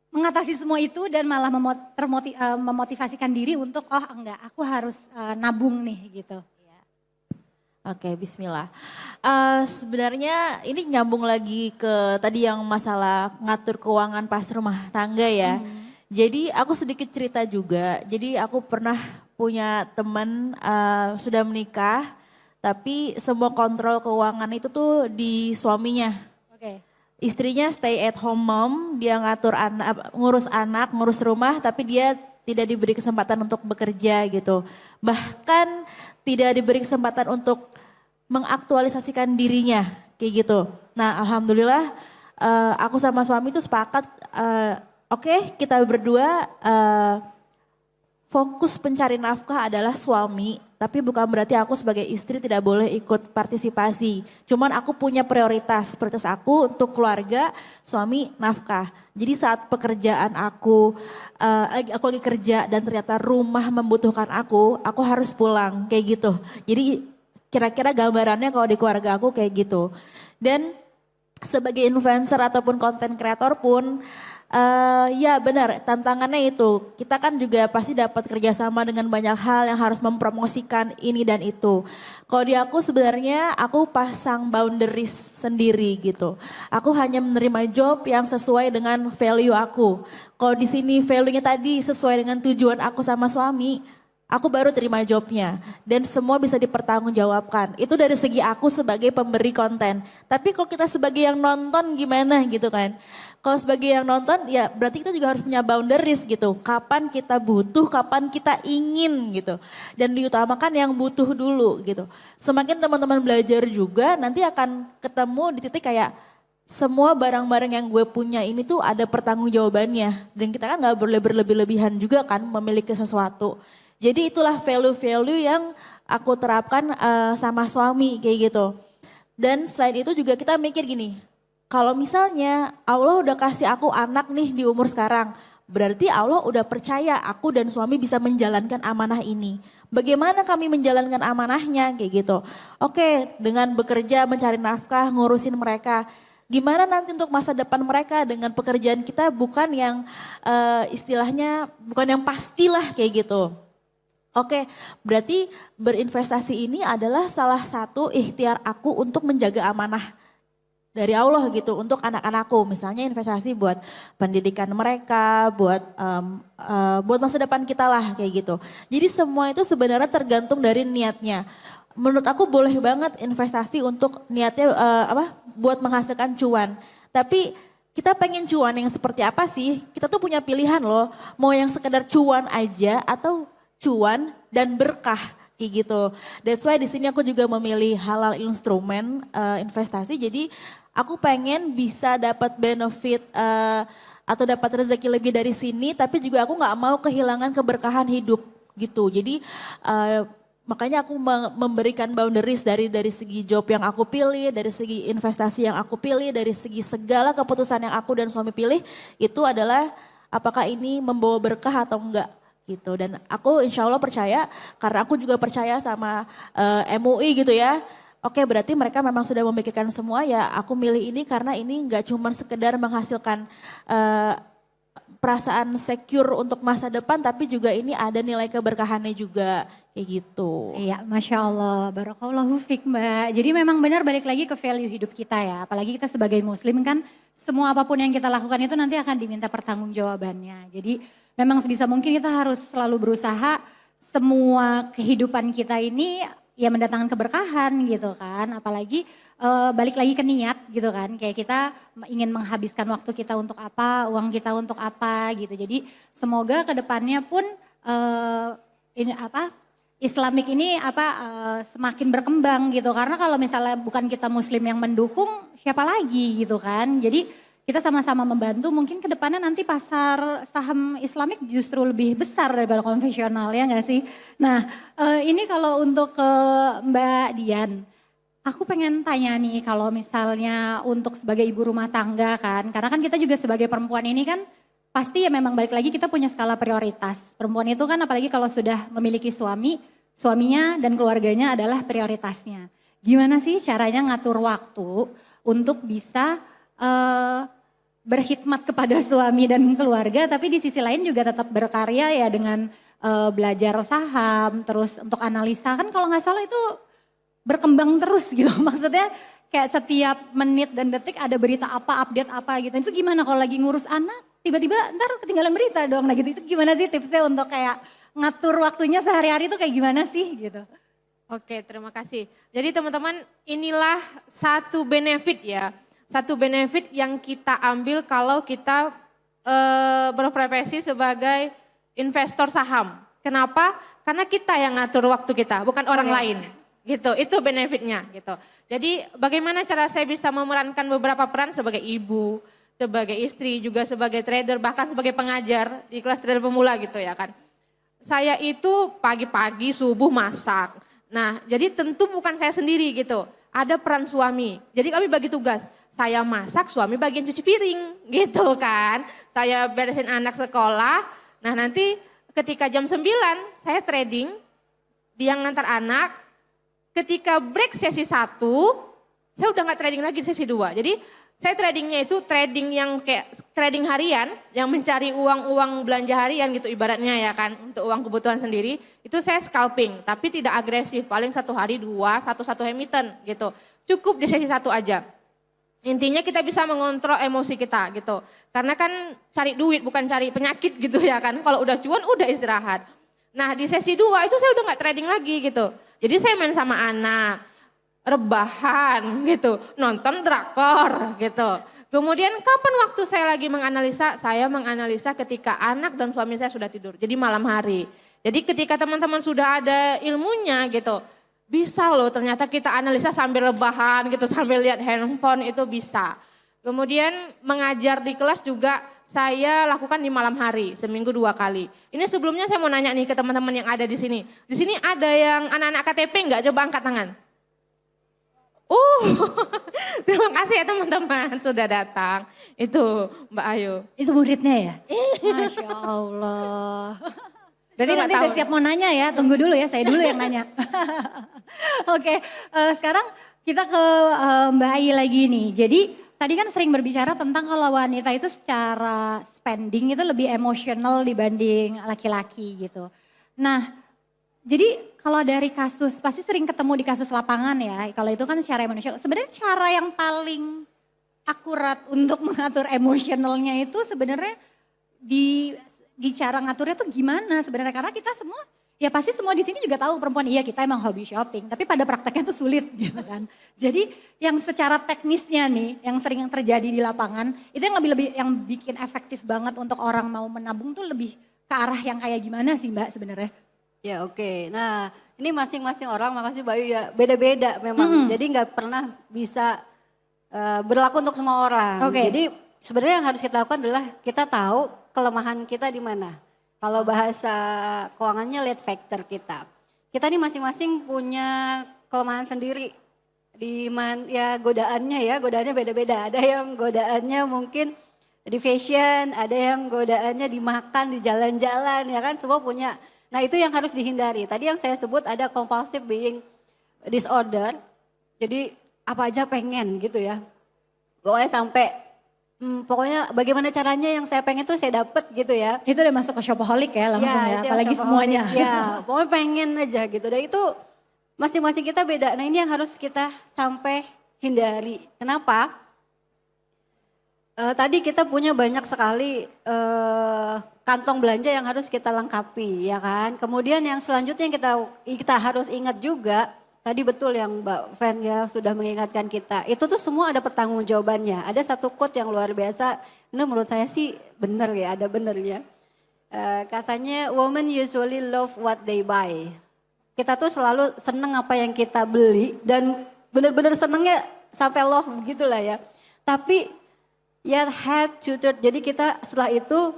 mengatasi semua itu dan malah memotivasikan diri untuk aku harus nabung nih gitu. Oke, bismillah. Sebenarnya ini nyambung lagi ke tadi yang masalah ngatur keuangan pas rumah tangga ya. Jadi aku sedikit cerita juga, jadi aku pernah punya teman sudah menikah tapi semua kontrol keuangan itu tuh di suaminya. Oke. Istrinya stay at home mom, dia ngatur anak, ngurus rumah tapi dia tidak diberi kesempatan untuk bekerja gitu. Bahkan tidak diberi kesempatan untuk mengaktualisasikan dirinya kayak gitu. Nah alhamdulillah aku sama suami tuh sepakat Oke, kita berdua fokus pencari nafkah adalah suami, tapi bukan berarti aku sebagai istri tidak boleh ikut partisipasi. Cuman aku punya prioritas aku untuk keluarga, suami, nafkah. Jadi saat pekerjaan aku lagi kerja dan ternyata rumah membutuhkan aku harus pulang kayak gitu. Jadi kira-kira gambarannya kalau di keluarga aku kayak gitu. Dan sebagai influencer ataupun konten kreator pun ya benar, tantangannya itu. Kita kan juga pasti dapat kerjasama dengan banyak hal yang harus mempromosikan ini dan itu. Kalau di aku sebenarnya aku pasang boundaries sendiri gitu. Aku hanya menerima job yang sesuai dengan value aku. Kalau di sini value-nya tadi sesuai dengan tujuan aku sama suami, aku baru terima jobnya dan semua bisa dipertanggungjawabkan. Itu dari segi aku sebagai pemberi konten. Tapi kalau kita sebagai yang nonton gimana gitu kan. Kalau sebagai yang nonton ya berarti kita juga harus punya boundaries gitu. Kapan kita butuh, kapan kita ingin gitu. Dan diutamakan yang butuh dulu gitu. Semakin teman-teman belajar juga nanti akan ketemu di titik kayak semua barang-barang yang gue punya ini tuh ada pertanggungjawabannya. Dan kita kan gak boleh berlebih-lebihan juga kan memiliki sesuatu. Jadi itulah value-value yang aku terapkan sama suami kayak gitu. Dan selain itu juga kita mikir gini, kalau misalnya Allah udah kasih aku anak nih di umur sekarang, berarti Allah udah percaya aku dan suami bisa menjalankan amanah ini. Bagaimana kami menjalankan amanahnya kayak gitu. Oke, dengan bekerja mencari nafkah, ngurusin mereka. Gimana nanti untuk masa depan mereka dengan pekerjaan kita bukan yang istilahnya bukan yang pastilah kayak gitu. Oke, berarti berinvestasi ini adalah salah satu ikhtiar aku untuk menjaga amanah dari Allah gitu untuk anak-anakku. Misalnya investasi buat pendidikan mereka, buat masa depan kita lah kayak gitu. Jadi semua itu sebenarnya tergantung dari niatnya. Menurut aku boleh banget investasi untuk niatnya buat menghasilkan cuan. Tapi kita pengen cuan yang seperti apa sih? Kita tuh punya pilihan loh. Mau yang sekedar cuan aja atau cuan dan berkah kayak gitu. That's why di sini aku juga memilih halal instrumen investasi. Jadi aku pengen bisa dapat benefit atau dapat rezeki lebih dari sini, tapi juga aku nggak mau kehilangan keberkahan hidup gitu. Jadi makanya aku memberikan boundaries dari segi job yang aku pilih, dari segi investasi yang aku pilih, dari segi segala keputusan yang aku dan suami pilih itu adalah apakah ini membawa berkah atau enggak gitu. Dan aku insya Allah percaya karena aku juga percaya sama MUI gitu ya. Oke, berarti mereka memang sudah memikirkan semua ya. Aku milih ini karena ini nggak cuma sekedar menghasilkan perasaan secure untuk masa depan, tapi juga ini ada nilai keberkahannya juga kayak gitu. Iya, Masya Allah, barakallahu fiik Mbak. Jadi memang benar balik lagi ke value hidup kita ya. Apalagi kita sebagai muslim kan semua apapun yang kita lakukan itu nanti akan diminta pertanggungjawabannya. Jadi memang sebisa mungkin kita harus selalu berusaha semua kehidupan kita ini ya mendatangkan keberkahan gitu kan. Apalagi balik lagi ke niat gitu kan. Kayak kita ingin menghabiskan waktu kita untuk apa, uang kita untuk apa gitu. Jadi semoga ke depannya pun ini Islamik ini semakin berkembang gitu. Karena kalau misalnya bukan kita muslim yang mendukung, siapa lagi gitu kan. Jadi kita sama-sama membantu, mungkin ke depannya nanti pasar saham Islamik justru lebih besar daripada konvensional ya nggak sih? Nah ini kalau untuk ke Mbak Dian, aku pengen tanya nih kalau misalnya untuk sebagai ibu rumah tangga kan, karena kan kita juga sebagai perempuan ini kan pasti ya memang balik lagi kita punya skala prioritas. Perempuan itu kan apalagi kalau sudah memiliki suami, suaminya dan keluarganya adalah prioritasnya. Gimana sih caranya ngatur waktu untuk bisa berkhidmat kepada suami dan keluarga, tapi di sisi lain juga tetap berkarya ya dengan belajar saham, terus untuk analisa kan kalau nggak salah itu berkembang terus gitu. Maksudnya kayak setiap menit dan detik ada berita apa, update apa gitu. Itu gimana kalau lagi ngurus anak, tiba-tiba ntar ketinggalan berita dong. Nah gitu, itu gimana sih tipsnya untuk kayak ngatur waktunya sehari-hari itu kayak gimana sih gitu? Oke, terima kasih. Jadi teman-teman inilah satu benefit ya. Satu benefit yang kita ambil kalau kita berprofesi sebagai investor saham. Kenapa? Karena kita yang ngatur waktu kita, bukan orang lain. Gitu, itu benefitnya gitu. Jadi bagaimana cara saya bisa memerankan beberapa peran sebagai ibu, sebagai istri, juga sebagai trader, bahkan sebagai pengajar di kelas trader pemula gitu ya kan. Saya itu pagi-pagi subuh masak. Nah jadi tentu bukan saya sendiri gitu. Ada peran suami. Jadi kami bagi tugas. Saya masak, suami bagian cuci piring gitu kan. Saya beresin anak sekolah. Nah nanti ketika jam 9 saya trading. Dia ngantar anak. Ketika break sesi 1, saya udah gak trading lagi sesi 2. Jadi saya tradingnya itu trading yang kayak trading harian, yang mencari uang belanja harian gitu ibaratnya ya kan, untuk uang kebutuhan sendiri. Itu saya scalping, tapi tidak agresif, paling 1 hari 2, satu emiten gitu. Cukup di sesi 1 aja. Intinya kita bisa mengontrol emosi kita gitu. Karena kan cari duit bukan cari penyakit gitu ya kan, kalau udah cuan udah istirahat. Nah di sesi 2 itu saya udah nggak trading lagi gitu. Jadi saya main sama anak, rebahan gitu, nonton drakor gitu. Kemudian kapan waktu saya lagi menganalisa? Saya menganalisa ketika anak dan suami saya sudah tidur, jadi malam hari. Jadi ketika teman-teman sudah ada ilmunya gitu, bisa loh ternyata kita analisa sambil rebahan gitu, sambil lihat handphone itu bisa. Kemudian mengajar di kelas juga saya lakukan di malam hari, seminggu 2 kali. Ini sebelumnya saya mau nanya nih ke teman-teman yang ada di sini. Di sini ada yang anak-anak KTP enggak? Coba angkat tangan. Terima kasih ya teman-teman sudah datang. Itu Mbak Ayu. Itu muridnya ya? Masya Allah. Berarti nanti udah siap mau nanya ya, tunggu dulu ya, saya dulu yang nanya. Oke, sekarang kita ke Mbak Ayu lagi nih. Jadi tadi kan sering berbicara tentang kalau wanita itu secara spending itu lebih emosional dibanding laki-laki gitu. Nah, jadi kalau dari kasus, pasti sering ketemu di kasus lapangan ya, kalau itu kan secara emosional. Sebenarnya cara yang paling akurat untuk mengatur emosionalnya itu sebenarnya di cara ngaturnya tuh gimana sebenarnya? Karena kita semua, ya pasti semua di sini juga tahu perempuan, iya kita emang hobi shopping, tapi pada prakteknya tuh sulit gitu kan. Jadi yang secara teknisnya nih, yang sering terjadi di lapangan, itu yang lebih yang bikin efektif banget untuk orang mau menabung tuh lebih ke arah yang kayak gimana sih Mbak sebenarnya? Ya oke, nah ini masing-masing orang, makasih Mbak Ayu ya, beda-beda memang. Jadi nggak pernah bisa berlaku untuk semua orang. Jadi sebenarnya yang harus kita lakukan adalah kita tahu kelemahan kita di mana. Kalau bahasa keuangannya lihat factor kita. Kita nih masing-masing punya kelemahan sendiri. Ya godaannya beda-beda. Ada yang godaannya mungkin di fashion, ada yang godaannya di makan, di jalan-jalan, ya kan semua punya. Nah itu yang harus dihindari. Tadi yang saya sebut ada compulsive buying disorder. Jadi apa aja pengen gitu ya. Pokoknya sampai pokoknya bagaimana caranya yang saya pengen tuh saya dapet gitu ya. Itu udah masuk ke shopaholic ya langsung ya, apalagi shopaholic, semuanya. Ya, pokoknya pengen aja gitu. Dan itu masing-masing kita beda. Nah ini yang harus kita sampai hindari. Kenapa? Tadi kita punya banyak sekali kantong belanja yang harus kita lengkapi ya kan. Kemudian yang selanjutnya yang kita harus ingat juga. Tadi betul yang Mbak Fen ya sudah mengingatkan kita. Itu tuh semua ada pertanggungjawabannya. Ada satu quote yang luar biasa. Ini menurut saya sih benar ya, ada benernya. Katanya women usually love what they buy. Kita tuh selalu seneng apa yang kita beli dan benar-benar senengnya sampai love gitu lah ya. Tapi ya head to third. Jadi kita setelah itu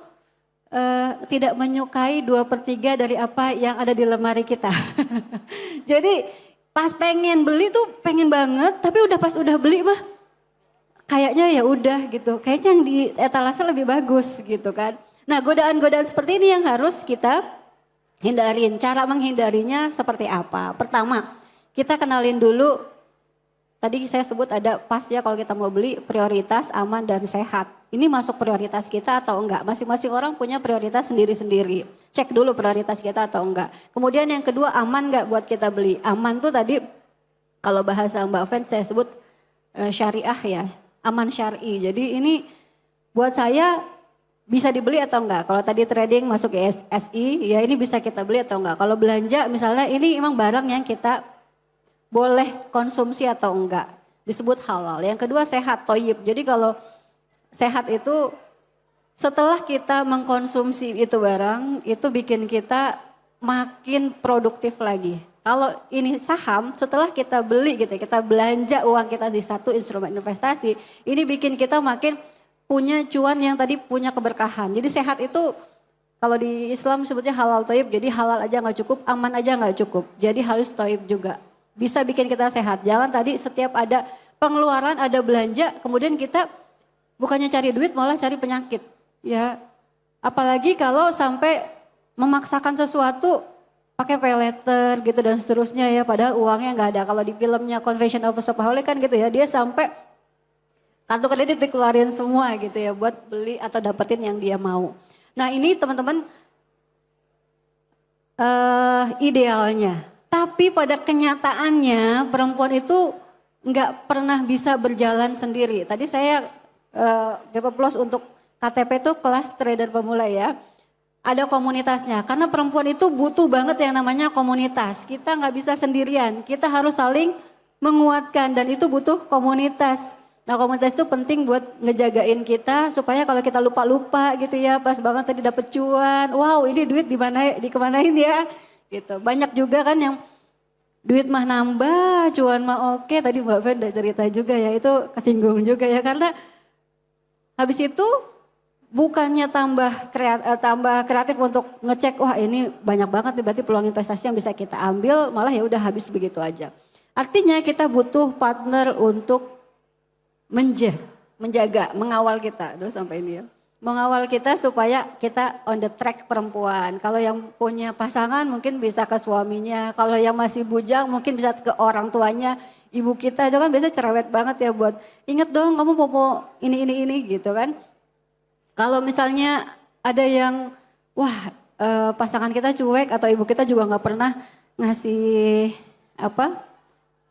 tidak menyukai 2/3 dari apa yang ada di lemari kita. Jadi pas pengen beli tuh pengen banget, tapi pas udah beli mah kayaknya ya udah gitu. Kayaknya yang di etalase lebih bagus gitu kan. Nah godaan-godaan seperti ini yang harus kita hindarin. Cara menghindarinya seperti apa? Pertama, kita kenalin dulu. Tadi saya sebut ada pas ya kalau kita mau beli prioritas aman dan sehat. Ini masuk prioritas kita atau enggak? Masing-masing orang punya prioritas sendiri-sendiri. Cek dulu prioritas kita atau enggak. Kemudian yang kedua aman enggak buat kita beli? Aman tuh tadi kalau bahasa Mbak Fen saya sebut syariah ya. Aman syar'i. Jadi ini buat saya bisa dibeli atau enggak? Kalau tadi trading masuk ke SI ya ini bisa kita beli atau enggak? Kalau belanja misalnya ini emang barang yang kita boleh konsumsi atau enggak, disebut halal. Yang kedua sehat, toyib. Jadi kalau sehat itu setelah kita mengkonsumsi itu barang, itu bikin kita makin produktif lagi. Kalau ini saham, setelah kita beli gitu, kita belanja uang kita di satu instrumen investasi, ini bikin kita makin punya cuan yang tadi punya keberkahan. Jadi sehat itu kalau di Islam sebutnya halal toyib, jadi halal aja nggak cukup, aman aja nggak cukup. Jadi harus toyib juga. Bisa bikin kita sehat. Jangan tadi setiap ada pengeluaran, ada belanja, kemudian kita bukannya cari duit malah cari penyakit. Ya, apalagi kalau sampai memaksakan sesuatu pakai pay letter gitu dan seterusnya ya. Padahal uangnya nggak ada. Kalau di filmnya Confession of a Shopaholic kan gitu ya, dia sampai kartu kredit dikeluarin semua gitu ya buat beli atau dapetin yang dia mau. Nah ini teman-teman idealnya. Tapi pada kenyataannya perempuan itu nggak pernah bisa berjalan sendiri. Tadi saya GP Plus untuk KTP itu kelas trader pemula ya. ada komunitasnya. Karena perempuan itu butuh banget yang namanya komunitas. Kita nggak bisa sendirian, kita harus saling menguatkan dan itu butuh komunitas. Nah komunitas itu penting buat ngejagain kita supaya kalau kita lupa-lupa gitu ya, pas banget tadi dapet cuan, wow ini duit dikemanain ya gitu. Banyak juga kan yang duit mah nambah, cuan mah oke. Tadi Mbak Fen udah cerita juga ya, itu kesinggung juga ya karena habis itu bukannya tambah kreatif untuk ngecek, wah ini banyak banget nih berarti peluang investasi yang bisa kita ambil, malah ya udah habis begitu aja. Artinya kita butuh partner untuk menjaga, mengawal kita. Aduh sampai ini ya. Mengawal kita supaya kita on the track perempuan. Kalau yang punya pasangan mungkin bisa ke suaminya. Kalau yang masih bujang mungkin bisa ke orang tuanya. Ibu kita itu kan biasanya cerewet banget ya buat inget dong kamu popo ini gitu kan. Kalau misalnya ada yang wah pasangan kita cuek atau ibu kita juga nggak pernah ngasih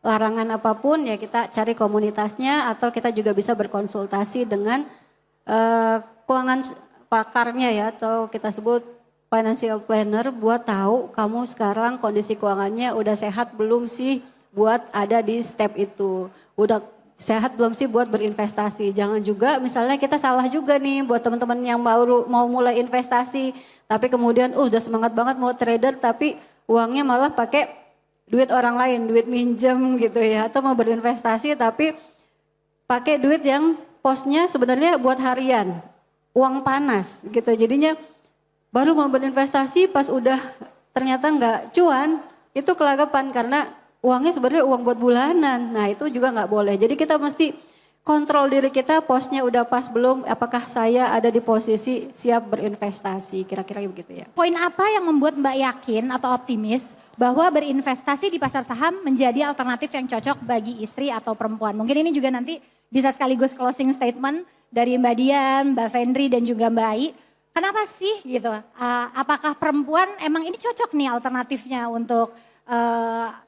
larangan apapun ya kita cari komunitasnya atau kita juga bisa berkonsultasi dengan keuangan pakarnya ya atau kita sebut financial planner buat tahu kamu sekarang kondisi keuangannya udah sehat belum sih buat ada di step itu. Udah sehat belum sih buat berinvestasi. Jangan juga misalnya kita salah juga nih buat teman-teman yang baru mau mulai investasi tapi kemudian udah semangat banget mau trader tapi uangnya malah pakai duit orang lain, duit minjem gitu ya, atau mau berinvestasi tapi pakai duit yang posnya sebenarnya buat harian, uang panas gitu. Jadinya baru mau berinvestasi pas udah ternyata nggak cuan, itu kelagapan karena uangnya sebenarnya uang buat bulanan. Nah itu juga nggak boleh. Jadi kita mesti kontrol diri kita, posnya udah pas belum, apakah saya ada di posisi siap berinvestasi, kira-kira begitu ya. Poin apa yang membuat Mbak yakin atau optimis bahwa berinvestasi di pasar saham menjadi alternatif yang cocok bagi istri atau perempuan? Mungkin ini juga nanti bisa sekaligus closing statement dari Mbak Dian, Mbak Fendri dan juga Mbak Ai. Kenapa sih gitu? Apakah perempuan emang ini cocok nih alternatifnya untuk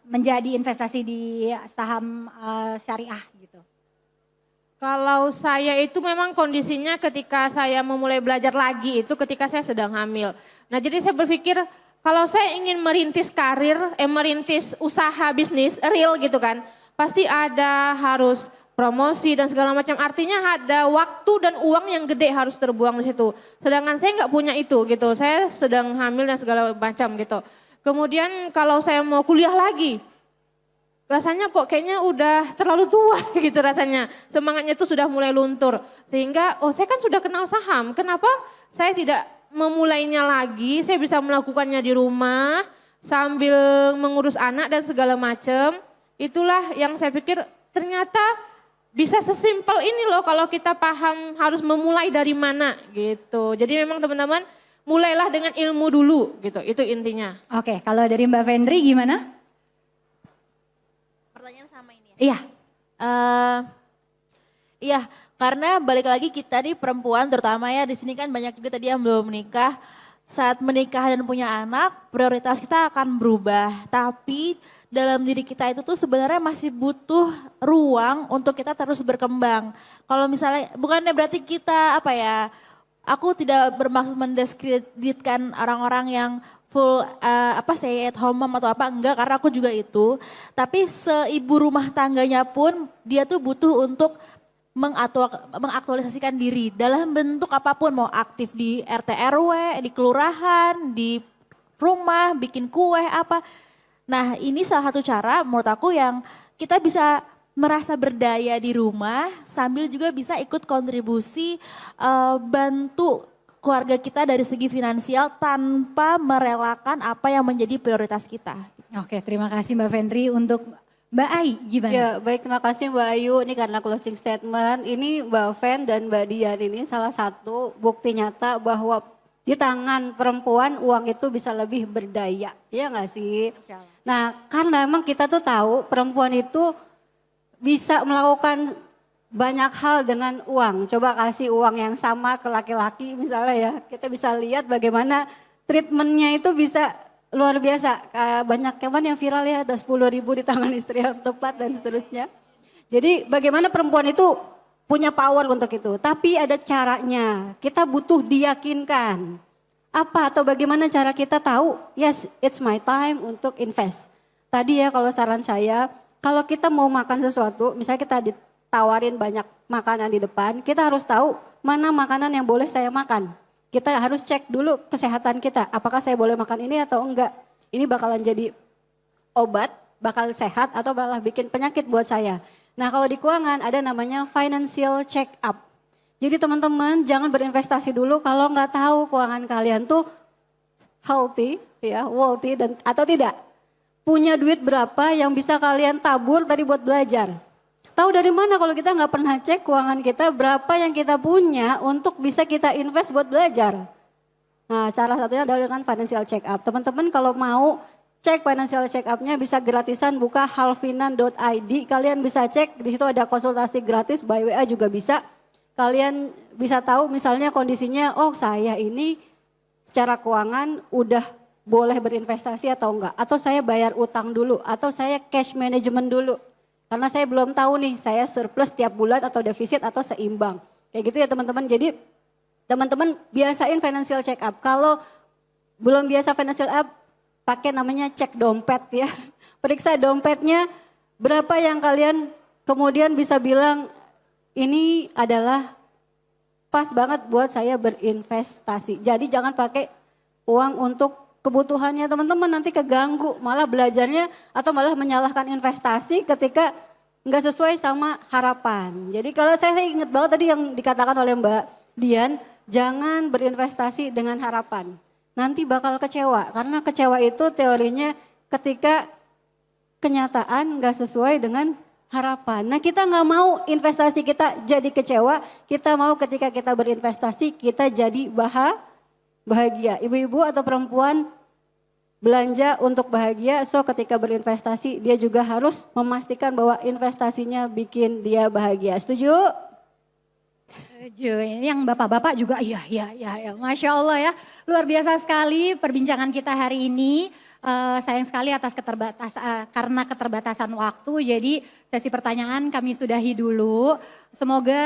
menjadi investasi di saham syariah gitu? Kalau saya itu memang kondisinya ketika saya memulai belajar lagi itu ketika saya sedang hamil. Nah jadi saya berpikir kalau saya ingin merintis karir, merintis usaha bisnis real gitu kan, pasti ada harus promosi dan segala macam. Artinya ada waktu dan uang yang gede harus terbuang di situ. Sedangkan saya nggak punya itu gitu. Saya sedang hamil dan segala macam gitu. Kemudian kalau saya mau kuliah lagi, rasanya kok kayaknya udah terlalu tua gitu rasanya. Semangatnya itu sudah mulai luntur. Sehingga saya kan sudah kenal saham. Kenapa saya tidak memulainya lagi, saya bisa melakukannya di rumah sambil mengurus anak dan segala macam. Itulah yang saya pikir ternyata bisa sesimpel ini loh kalau kita paham harus memulai dari mana gitu. Jadi memang teman-teman mulailah dengan ilmu dulu gitu, itu intinya. Oke, kalau dari Mbak Fendri gimana? Pertanyaan sama ini ya? Iya. Iya, karena balik lagi kita nih perempuan terutama ya di sini kan banyak juga tadi yang belum menikah. Saat menikah dan punya anak, prioritas kita akan berubah. Tapi dalam diri kita itu tuh sebenarnya masih butuh ruang untuk kita terus berkembang. Kalau misalnya, bukannya berarti kita aku tidak bermaksud mendiskreditkan orang-orang yang full stay at home mom atau enggak, karena aku juga itu. Tapi seibu rumah tangganya pun dia tuh butuh untuk mengaktualisasikan diri dalam bentuk apapun, mau aktif di RT RW, di kelurahan, di rumah, bikin kue apa. Nah ini salah satu cara menurut aku yang kita bisa merasa berdaya di rumah sambil juga bisa ikut kontribusi bantu keluarga kita dari segi finansial tanpa merelakan apa yang menjadi prioritas kita. Oke, terima kasih Mbak Fendri. Untuk Mbak Ai gimana? Ya baik, terima kasih Mbak Ayu. Ini karena closing statement, ini Mbak Fen dan Mbak Dian ini salah satu bukti nyata bahwa di tangan perempuan uang itu bisa lebih berdaya. Iya gak sih? Nah karena emang kita tuh tahu perempuan itu bisa melakukan banyak hal dengan uang. Coba kasih uang yang sama ke laki-laki misalnya ya. Kita bisa lihat bagaimana treatmentnya itu bisa luar biasa. Banyak yang viral ya, ada 10.000 di tangan istri yang tepat dan seterusnya. Jadi bagaimana perempuan itu punya power untuk itu. Tapi ada caranya, kita butuh diyakinkan. apa atau bagaimana cara kita tahu, yes it's my time untuk invest. Tadi ya kalau saran saya, kalau kita mau makan sesuatu, misalnya kita ditawarin banyak makanan di depan, kita harus tahu mana makanan yang boleh saya makan. Kita harus cek dulu kesehatan kita, apakah saya boleh makan ini atau enggak. Ini bakalan jadi obat, bakal sehat atau bakal bikin penyakit buat saya. Nah kalau di keuangan ada namanya financial check up. Jadi teman-teman jangan berinvestasi dulu kalau nggak tahu keuangan kalian tuh healthy, ya, wealthy dan atau tidak. Punya duit berapa yang bisa kalian tabur tadi buat belajar. Tahu dari mana kalau kita nggak pernah cek keuangan kita berapa yang kita punya untuk bisa kita invest buat belajar. Nah cara satunya adalah dengan financial check up. Teman-teman kalau mau cek financial check up-nya bisa gratisan buka halfinan.id. Kalian bisa cek di situ ada konsultasi gratis by WA juga bisa. Kalian bisa tahu misalnya kondisinya oh saya ini secara keuangan udah boleh berinvestasi atau enggak. Atau saya bayar utang dulu atau saya cash management dulu. Karena saya belum tahu nih saya surplus tiap bulan atau defisit atau seimbang. Kayak gitu ya teman-teman. Jadi teman-teman biasain financial check up. Kalau belum biasa financial up pakai namanya cek dompet ya. Periksa dompetnya berapa yang kalian kemudian bisa bilang ini adalah pas banget buat saya berinvestasi. Jadi jangan pakai uang untuk kebutuhannya teman-teman nanti keganggu. Malah belajarnya atau malah menyalahkan investasi ketika nggak sesuai sama harapan. Jadi kalau saya ingat banget tadi yang dikatakan oleh Mbak Dian, jangan berinvestasi dengan harapan. Nanti bakal kecewa karena kecewa itu teorinya ketika kenyataan nggak sesuai dengan harapan. Nah kita nggak mau investasi kita jadi kecewa, kita mau ketika kita berinvestasi kita jadi bahagia. Ibu-ibu atau perempuan belanja untuk bahagia, so ketika berinvestasi dia juga harus memastikan bahwa investasinya bikin dia bahagia. Setuju? Ini yang bapak-bapak juga iya. Masya Allah ya, luar biasa sekali perbincangan kita hari ini. Sayang sekali karena keterbatasan waktu, jadi sesi pertanyaan kami sudahi dulu. Semoga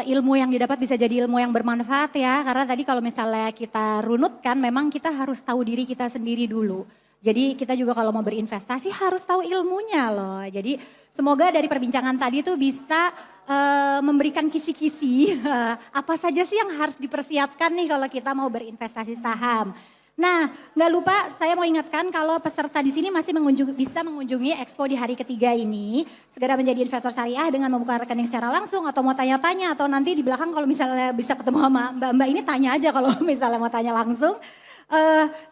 ilmu yang didapat bisa jadi ilmu yang bermanfaat ya, karena tadi kalau misalnya kita runutkan memang kita harus tahu diri kita sendiri dulu. Jadi kita juga kalau mau berinvestasi harus tahu ilmunya loh. Jadi semoga dari perbincangan tadi tuh bisa memberikan kisi-kisi apa saja sih yang harus dipersiapkan nih kalau kita mau berinvestasi saham. Nah, nggak lupa saya mau ingatkan kalau peserta di sini masih bisa mengunjungi Expo di hari ketiga ini. Segera menjadi investor syariah dengan membuka rekening secara langsung atau mau tanya-tanya atau nanti di belakang kalau misalnya bisa ketemu sama mbak-mbak ini tanya aja kalau misalnya mau tanya langsung.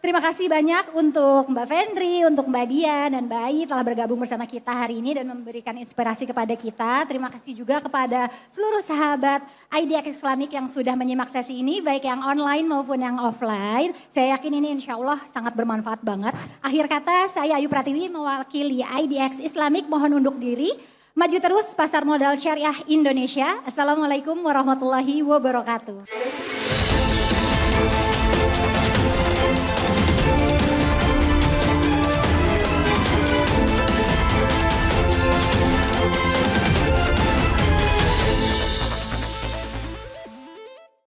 Terima kasih banyak untuk Mbak Fendri, untuk Mbak Dian dan Mbak Ai telah bergabung bersama kita hari ini dan memberikan inspirasi kepada kita. Terima kasih juga kepada seluruh sahabat IDX Islamic yang sudah menyimak sesi ini, baik yang online maupun yang offline. Saya yakin ini insya Allah sangat bermanfaat banget. Akhir kata saya Ayu Pratiwi mewakili IDX Islamic mohon undur diri. Maju terus pasar modal syariah Indonesia. Assalamualaikum warahmatullahi wabarakatuh.